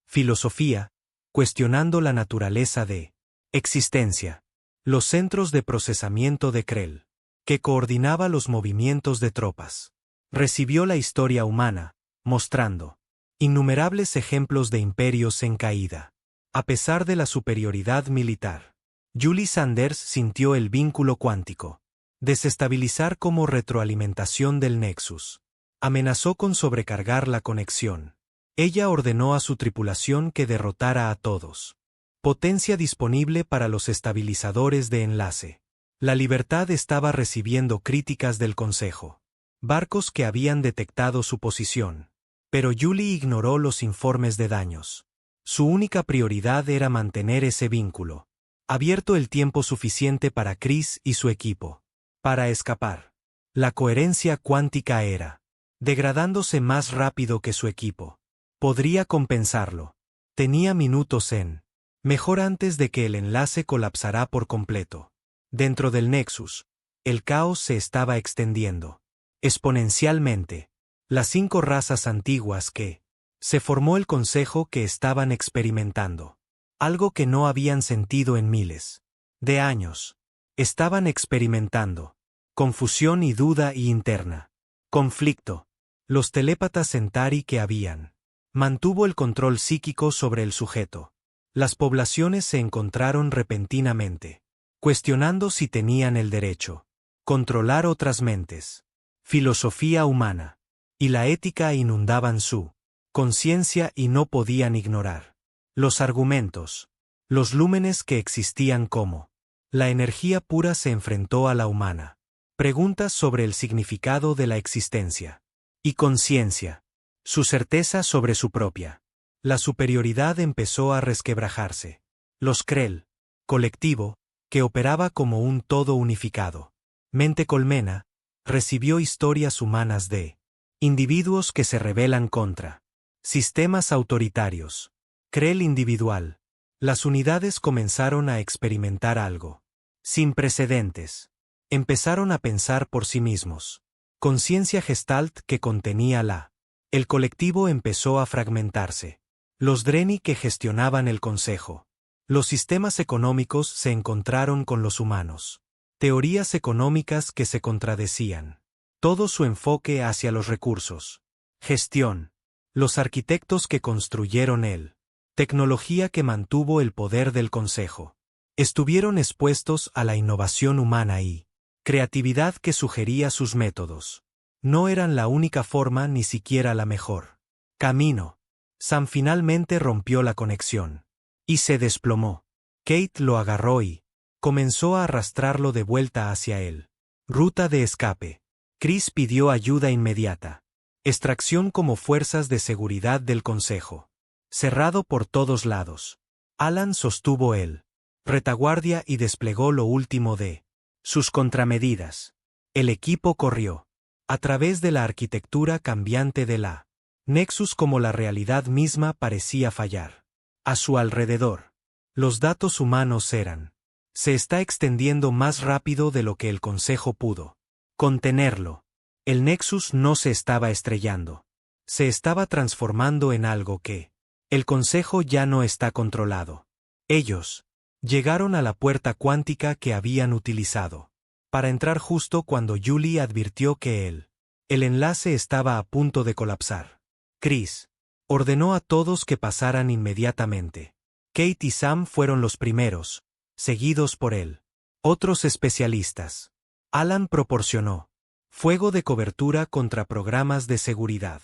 Filosofía, cuestionando la naturaleza de existencia. Los centros de procesamiento de Krell, que coordinaba los movimientos de tropas. Recibió la historia humana, mostrando innumerables ejemplos de imperios en caída. A pesar de la superioridad militar, Julie Sanders sintió el vínculo cuántico. Desestabilizar como retroalimentación del Nexus. Amenazó con sobrecargar la conexión. Ella ordenó a su tripulación que derrotara a todos. Potencia disponible para los estabilizadores de enlace. La Libertad estaba recibiendo críticas del Consejo. Barcos que habían detectado su posición. Pero Julie ignoró los informes de daños. Su única prioridad era mantener ese vínculo abierto el tiempo suficiente para Chris y su equipo. Para escapar. La coherencia cuántica era degradándose más rápido que su equipo. Podría compensarlo. Tenía minutos en mejor antes de que el enlace colapsará por completo. Dentro del Nexus, el caos se estaba extendiendo exponencialmente. Las 5 razas antiguas que se formó el Consejo que estaban experimentando algo que no habían sentido en miles de años. Estaban experimentando confusión y duda y interna. Conflicto. Los telépatas Centauri que habían mantuvo el control psíquico sobre el sujeto. Las poblaciones se encontraron repentinamente, cuestionando si tenían el derecho controlar otras mentes. Filosofía humana y la ética inundaban su conciencia y no podían ignorar los argumentos, los lúmenes que existían como la energía pura se enfrentó a la humana. Preguntas sobre el significado de la existencia y conciencia. Su certeza sobre su propia. La superioridad empezó a resquebrajarse. Los Krell, colectivo, que operaba como un todo unificado. Mente colmena, recibió historias humanas de individuos que se rebelan contra sistemas autoritarios. Krell individual. Las unidades comenzaron a experimentar algo sin precedentes. Empezaron a pensar por sí mismos. Conciencia Gestalt que contenía la. El colectivo empezó a fragmentarse. Los Dreni que gestionaban el Consejo. Los sistemas económicos se encontraron con los humanos. Teorías económicas que se contradecían. Todo su enfoque hacia los recursos. Gestión. Los arquitectos que construyeron él. Tecnología que mantuvo el poder del Consejo. Estuvieron expuestos a la innovación humana y creatividad que sugería sus métodos. No eran la única forma ni siquiera la mejor. Camino. Sam finalmente rompió la conexión. Y se desplomó. Kate lo agarró y Comenzó a arrastrarlo de vuelta hacia él. Ruta de escape. Chris pidió ayuda inmediata. Extracción como fuerzas de seguridad del Consejo. Cerrado por todos lados. Alan sostuvo él. Retaguardia y desplegó lo último de sus contramedidas. El equipo corrió. A través de la arquitectura cambiante de la Nexus como la realidad misma parecía fallar. A su alrededor. Los datos humanos eran. Se está extendiendo más rápido de lo que el Consejo pudo contenerlo. El Nexus no se estaba estrellando. Se estaba transformando en algo que el Consejo ya no está controlado. Ellos llegaron a la puerta cuántica que habían utilizado para entrar justo cuando Julie advirtió que el enlace estaba a punto de colapsar. Chris ordenó a todos que pasaran inmediatamente. Kate y Sam fueron los primeros, seguidos por él. Otros especialistas. Alan proporcionó fuego de cobertura contra programas de seguridad,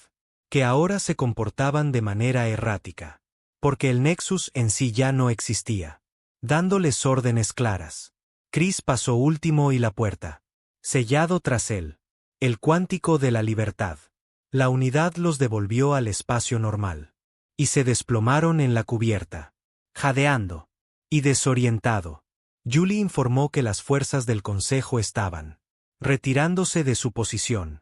que ahora se comportaban de manera errática, porque el Nexus en sí ya no existía, dándoles órdenes claras. Chris pasó último y la puerta, sellado tras él, el cuántico de la libertad. La unidad los devolvió al espacio normal, y se desplomaron en la cubierta, jadeando y desorientado. Julie informó que las fuerzas del Consejo estaban retirándose de su posición.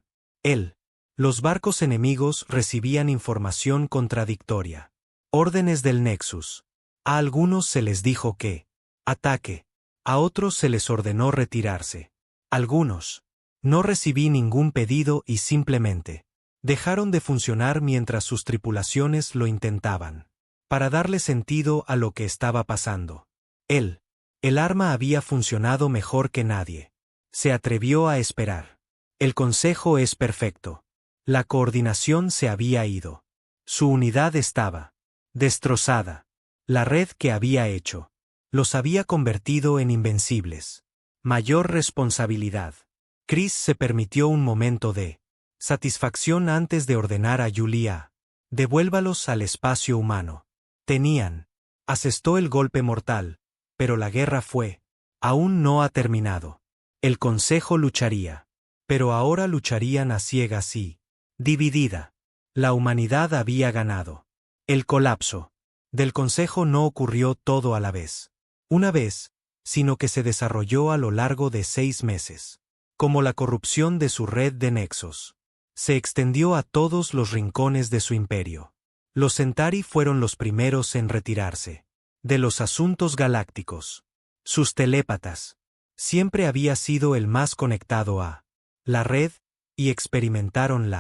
Los barcos enemigos recibían información contradictoria. Órdenes del Nexus. A algunos se les dijo que ataque. A otros se les ordenó retirarse. Algunos no recibí ningún pedido y simplemente dejaron de funcionar mientras sus tripulaciones lo intentaban. Para darle sentido a lo que estaba pasando. El arma había funcionado mejor que nadie. Se atrevió a esperar. El Consejo es perfecto. La coordinación se había ido. Su unidad estaba destrozada. La red que había hecho los había convertido en invencibles. Mayor responsabilidad. Chris se permitió un momento de satisfacción antes de ordenar a Julia. Devuélvalos al espacio humano. Asestó el golpe mortal, pero la guerra aún no ha terminado. El Consejo lucharía, pero ahora lucharían a ciegas y dividida. La humanidad había ganado. El colapso del Consejo no ocurrió todo a la vez. Una vez, sino que se desarrolló a lo largo de 6 meses. Como la corrupción de su red de nexos. Se extendió a todos los rincones de su imperio. Los Centauri fueron los primeros en retirarse de los asuntos galácticos. Sus telépatas. Siempre había sido el más conectado a la red, y experimentaron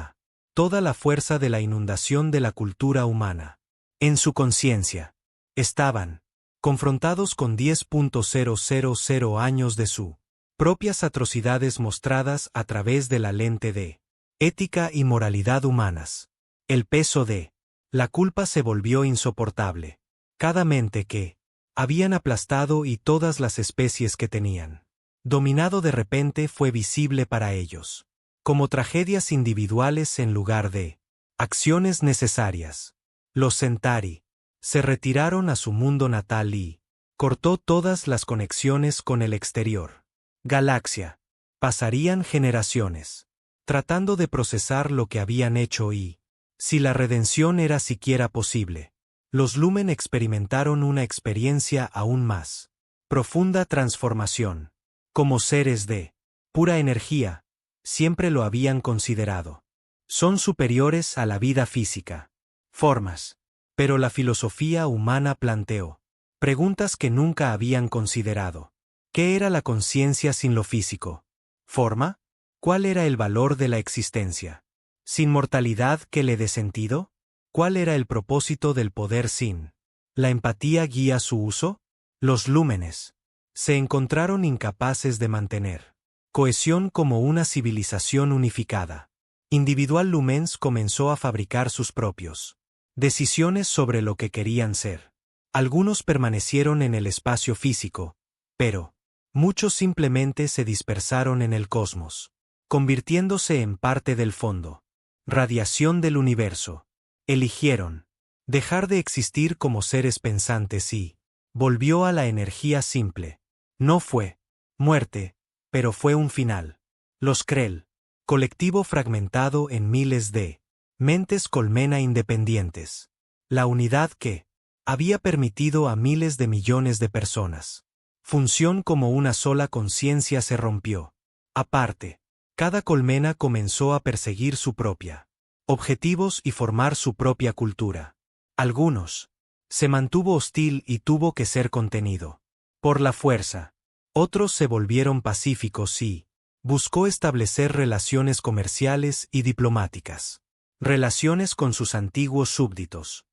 toda la fuerza de la inundación de la cultura humana. En su conciencia. Estaban confrontados con 10.000 años de su propias atrocidades mostradas a través de la lente de ética y moralidad humanas. El peso de la culpa se volvió insoportable. Cada mente que habían aplastado y todas las especies que tenían dominado de repente fue visible para ellos, como tragedias individuales en lugar de acciones necesarias. Los Centauri se retiraron a su mundo natal y cortó todas las conexiones con el exterior. Galaxia. Pasarían generaciones tratando de procesar lo que habían hecho y si la redención era siquiera posible. Los Lumen experimentaron una experiencia aún más profunda transformación. Como seres de pura energía, siempre lo habían considerado. Son superiores a la vida física. Formas. Pero la filosofía humana planteó preguntas que nunca habían considerado. ¿Qué era la conciencia sin lo físico? ¿Forma? ¿Cuál era el valor de la existencia? ¿Sin mortalidad que le dé sentido? ¿Cuál era el propósito del poder sin la empatía guía su uso? Los lúmenes se encontraron incapaces de mantener cohesión como una civilización unificada. Individual Lumens comenzó a fabricar sus propios decisiones sobre lo que querían ser. Algunos permanecieron en el espacio físico, pero muchos simplemente se dispersaron en el cosmos, convirtiéndose en parte del fondo. Radiación del universo. Eligieron dejar de existir como seres pensantes y volvió a la energía simple. No fue muerte, pero fue un final. Los Krell, colectivo fragmentado en miles de mentes colmena independientes. La unidad que había permitido a miles de millones de personas. Función como una sola conciencia se rompió. Aparte, cada colmena comenzó a perseguir su propia objetivos y formar su propia cultura. Algunos se mantuvo hostil y tuvo que ser contenido por la fuerza. Otros se volvieron pacíficos y buscó establecer relaciones comerciales y diplomáticas. Relaciones con sus antiguos súbditos.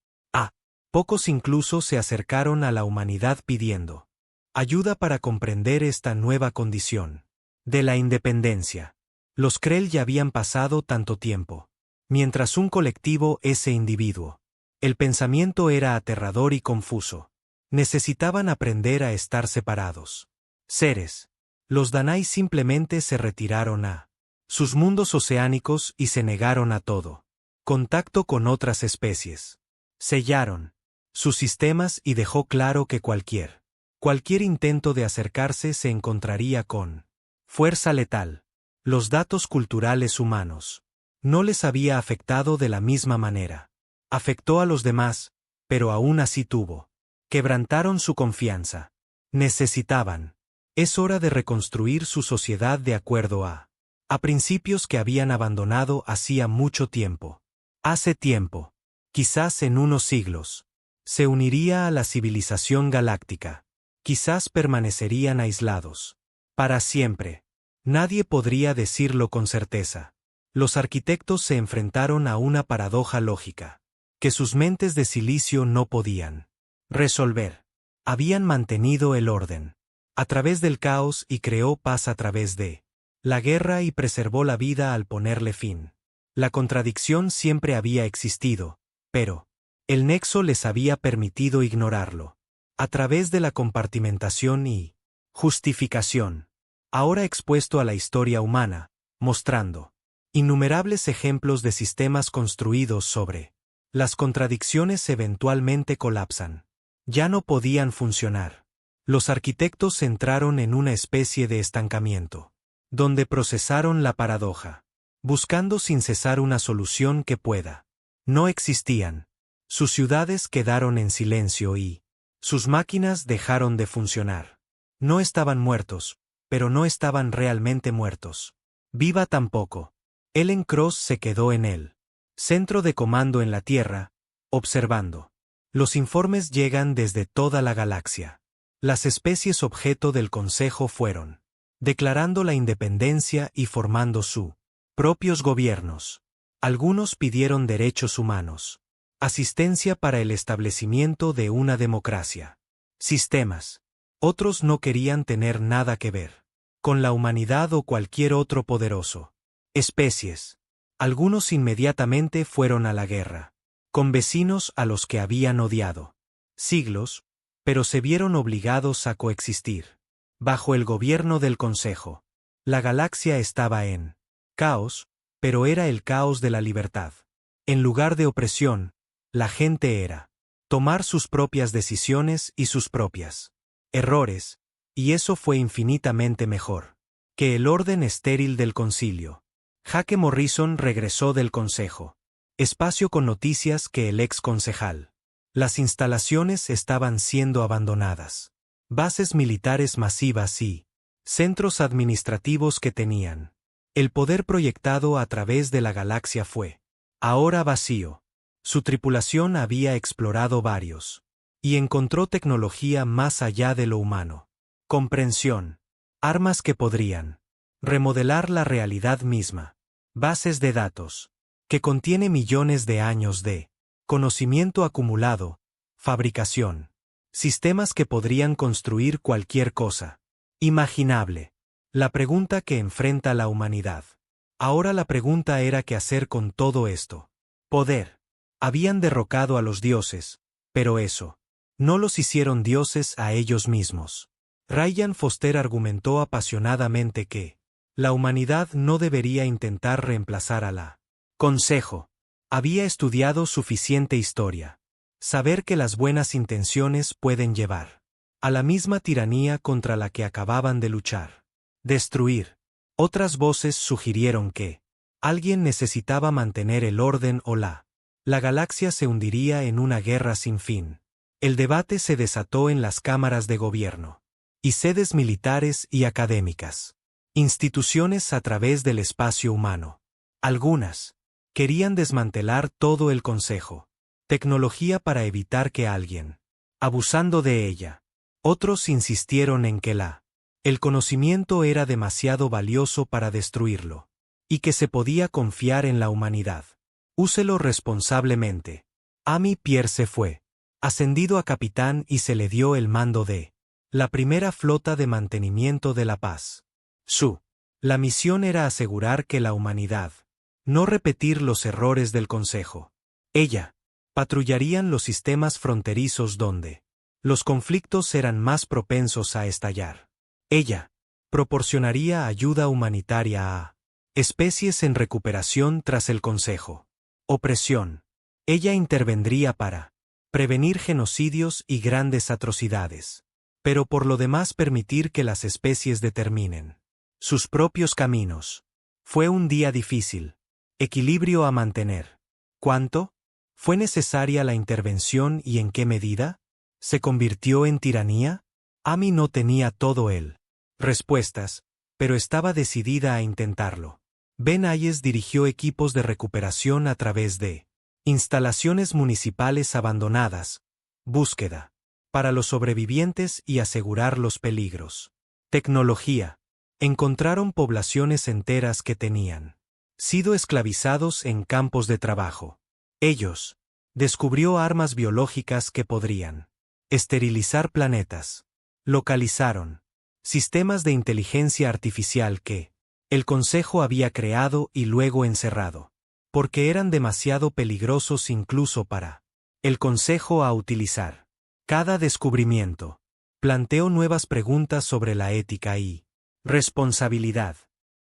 Pocos incluso se acercaron a la humanidad pidiendo ayuda para comprender esta nueva condición de la independencia. Los Krell ya habían pasado tanto tiempo. Mientras un colectivo ese individuo. El pensamiento era aterrador y confuso. Necesitaban aprender a estar separados. Seres. Los Danai simplemente se retiraron a sus mundos oceánicos y se negaron a todo contacto con otras especies. Sellaron sus sistemas y dejó claro que cualquier intento de acercarse se encontraría con fuerza letal. Los datos culturales humanos no les había afectado de la misma manera. Afectó a los demás, pero aún así quebrantaron su confianza. Necesitaban. Es hora de reconstruir su sociedad de acuerdo a principios que habían abandonado hacía mucho tiempo. Hace tiempo, quizás en unos siglos, se uniría a la civilización galáctica. Quizás permanecerían aislados. Para siempre. Nadie podría decirlo con certeza. Los arquitectos se enfrentaron a una paradoja lógica, que sus mentes de silicio no podían resolver. Habían mantenido el orden a través del caos y creó paz a través de la guerra y preservó la vida al ponerle fin. La contradicción siempre había existido, pero el nexo les había permitido ignorarlo. A través de la compartimentación y justificación, ahora expuesto a la historia humana, mostrando innumerables ejemplos de sistemas construidos sobre las contradicciones eventualmente colapsan. Ya no podían funcionar. Los arquitectos entraron en una especie de estancamiento, donde procesaron la paradoja, buscando sin cesar una solución que pueda. No existían. Sus ciudades quedaron en silencio y sus máquinas dejaron de funcionar. No estaban muertos, pero no estaban realmente muertos. Viva tampoco. Ellen Cross se quedó en el centro de comando en la Tierra, observando. Los informes llegan desde toda la galaxia. Las especies objeto del Consejo fueron declarando la independencia y formando sus propios gobiernos. Algunos pidieron derechos humanos, asistencia para el establecimiento de una democracia, sistemas. Otros no querían tener nada que ver con la humanidad o cualquier otro poderoso. Especies. Algunos inmediatamente fueron a la guerra, con vecinos a los que habían odiado siglos, pero se vieron obligados a coexistir. Bajo el gobierno del Consejo, la galaxia estaba en caos, pero era el caos de la libertad. En lugar de opresión, la gente era tomar sus propias decisiones y sus propias errores, y eso fue infinitamente mejor que el orden estéril del concilio. Jake Morrison regresó del Consejo. Espacio con noticias que el ex concejal. Las instalaciones estaban siendo abandonadas. Bases militares masivas y centros administrativos que tenían el poder proyectado a través de la galaxia fue ahora vacío. Su tripulación había explorado varios y encontró tecnología más allá de lo humano. Comprensión. Armas que podrían remodelar la realidad misma. Bases de datos que contiene millones de años de conocimiento acumulado, fabricación. Sistemas que podrían construir cualquier cosa imaginable. La pregunta que enfrenta la humanidad. Ahora la pregunta era qué hacer con todo esto. Poder. Habían derrocado a los dioses, pero eso no los hicieron dioses a ellos mismos. Ryan Foster argumentó apasionadamente que la humanidad no debería intentar reemplazar a la Consejo. Había estudiado suficiente historia. Saber que las buenas intenciones pueden llevar a la misma tiranía contra la que acababan de luchar. Destruir. Otras voces sugirieron que alguien necesitaba mantener el orden o la galaxia se hundiría en una guerra sin fin. El debate se desató en las cámaras de gobierno y sedes militares y académicas. Instituciones a través del espacio humano. Algunas querían desmantelar todo el Consejo. Tecnología para evitar que alguien, abusando de ella. Otros insistieron en que el conocimiento era demasiado valioso para destruirlo, y que se podía confiar en la humanidad. Úselo responsablemente. Ami Pierce fue ascendido a capitán y se le dio el mando de la primera flota de mantenimiento de la paz. La misión era asegurar que la humanidad no repetir los errores del Consejo. Ella patrullarían los sistemas fronterizos donde los conflictos eran más propensos a estallar. Ella proporcionaría ayuda humanitaria a especies en recuperación tras el Consejo. Opresión. Ella intervendría para prevenir genocidios y grandes atrocidades, pero por lo demás permitir que las especies determinen sus propios caminos. Fue un día difícil. Equilibrio a mantener. ¿Cuánto fue necesaria la intervención y en qué medida? ¿Se convirtió en tiranía? Ami no tenía todo el respuestas, pero estaba decidida a intentarlo. Ben Ayes dirigió equipos de recuperación a través de instalaciones municipales abandonadas, búsqueda para los sobrevivientes y asegurar los peligros. Tecnología. Encontraron poblaciones enteras que tenían sido esclavizados en campos de trabajo. Ellos descubrió armas biológicas que podrían esterilizar planetas. Localizaron sistemas de inteligencia artificial que el Consejo había creado y luego encerrado, porque eran demasiado peligrosos incluso para el Consejo a utilizar. Cada descubrimiento planteó nuevas preguntas sobre la ética y responsabilidad.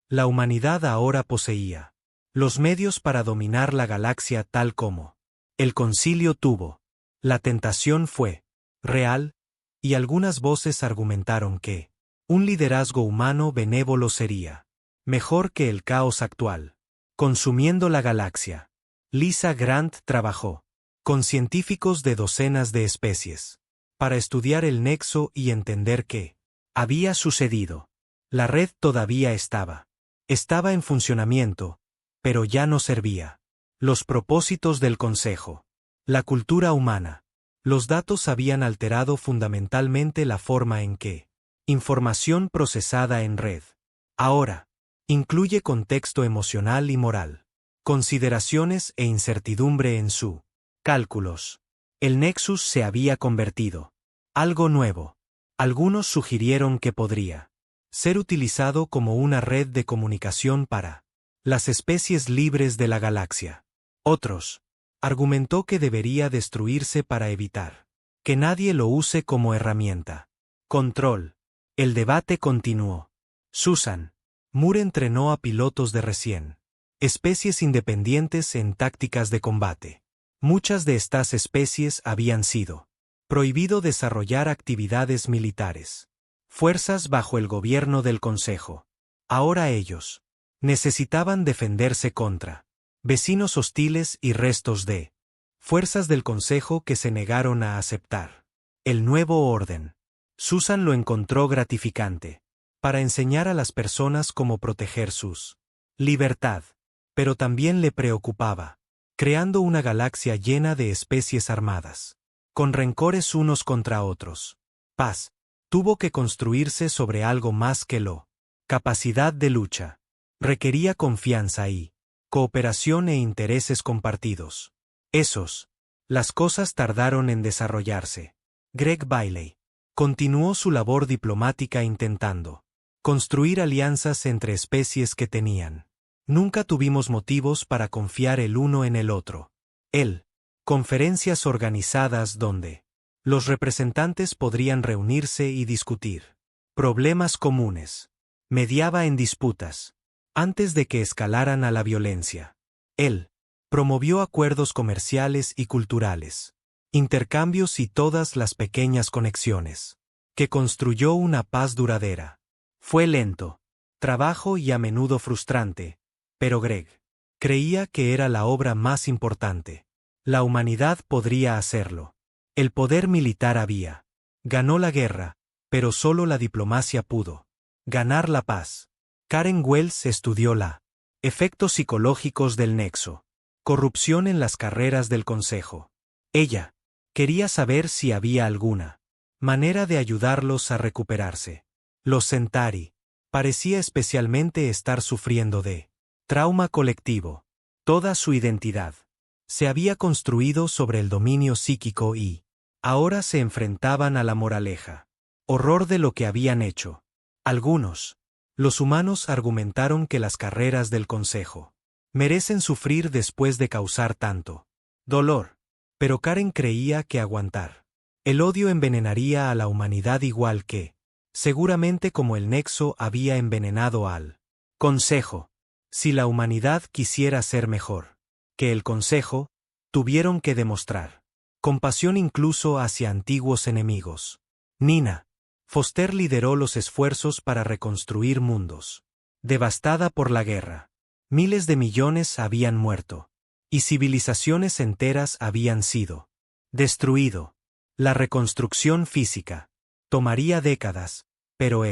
La humanidad ahora poseía los medios para dominar la galaxia tal como el concilio tuvo. La tentación fue real, y algunas voces argumentaron que un liderazgo humano benévolo sería mejor que el caos actual. Consumiendo la galaxia. Lisa Grant trabajó con científicos de docenas de especies para estudiar el nexo y entender qué había sucedido. La red todavía estaba en funcionamiento, pero ya no servía. Los propósitos del Consejo. La cultura humana. Los datos habían alterado fundamentalmente la forma en que información procesada en red. Ahora, incluye contexto emocional y moral, consideraciones e incertidumbre en su cálculos. El Nexus se había convertido algo nuevo. Algunos sugirieron que podría ser utilizado como una red de comunicación para las especies libres de la galaxia. Otros argumentó que debería destruirse para evitar que nadie lo use como herramienta. Control. El debate continuó. Susan Moore entrenó a pilotos de especies independientes en tácticas de combate. Muchas de estas especies habían sido prohibido desarrollar actividades militares. Fuerzas bajo el gobierno del Consejo. Ahora ellos necesitaban defenderse contra vecinos hostiles y restos de fuerzas del Consejo que se negaron a aceptar el nuevo orden. Susan lo encontró gratificante para enseñar a las personas cómo proteger sus libertad, pero también le preocupaba, creando una galaxia llena de especies armadas, con rencores unos contra otros. Paz tuvo que construirse sobre algo más que capacidad de lucha. Requería confianza y cooperación e intereses compartidos. Las cosas tardaron en desarrollarse. Greg Bailey continuó su labor diplomática intentando construir alianzas entre especies que tenían. Nunca tuvimos motivos para confiar el uno en el otro. Conferencias organizadas donde los representantes podrían reunirse y discutir problemas comunes. Mediaba en disputas antes de que escalaran a la violencia. Promovió acuerdos comerciales y culturales, intercambios y todas las pequeñas conexiones que construyó una paz duradera. Fue lento, trabajo y a menudo frustrante, pero Greg creía que era la obra más importante. La humanidad podría hacerlo. El poder militar había. Ganó la guerra, pero solo la diplomacia pudo ganar la paz. Karen Wells estudió la efectos psicológicos del nexo. Corrupción en las carreras del Consejo. Ella quería saber si había alguna manera de ayudarlos a recuperarse. Los Centauri parecía especialmente estar sufriendo de trauma colectivo. Toda su identidad se había construido sobre el dominio psíquico y ahora se enfrentaban a la moraleja. Horror de lo que habían hecho. Algunos, los humanos, argumentaron que las carreras del Consejo merecen sufrir después de causar tanto dolor. Pero Karen creía que aguantar el odio envenenaría a la humanidad igual que, seguramente como el Nexo había envenenado al Consejo. Si la humanidad quisiera ser mejor que el Consejo, tuvieron que demostrar compasión incluso hacia antiguos enemigos. Nina Foster lideró los esfuerzos para reconstruir mundos. Devastada por la guerra. Miles de millones habían muerto. Y civilizaciones enteras habían sido destruido. La reconstrucción física tomaría décadas, pero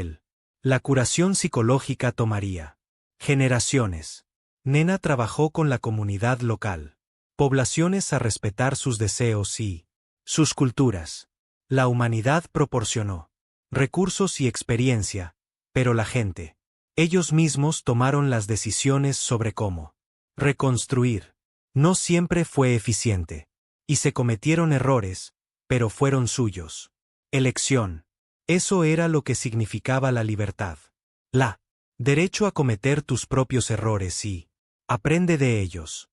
la curación psicológica tomaría generaciones. Nena trabajó con la comunidad local. Poblaciones a respetar sus deseos y sus culturas. La humanidad proporcionó recursos y experiencia, pero la gente, ellos mismos tomaron las decisiones sobre cómo reconstruir. No siempre fue eficiente, y se cometieron errores, pero fueron suyos. Elección. Eso era lo que significaba la libertad. La derecho a cometer tus propios errores y aprende de ellos.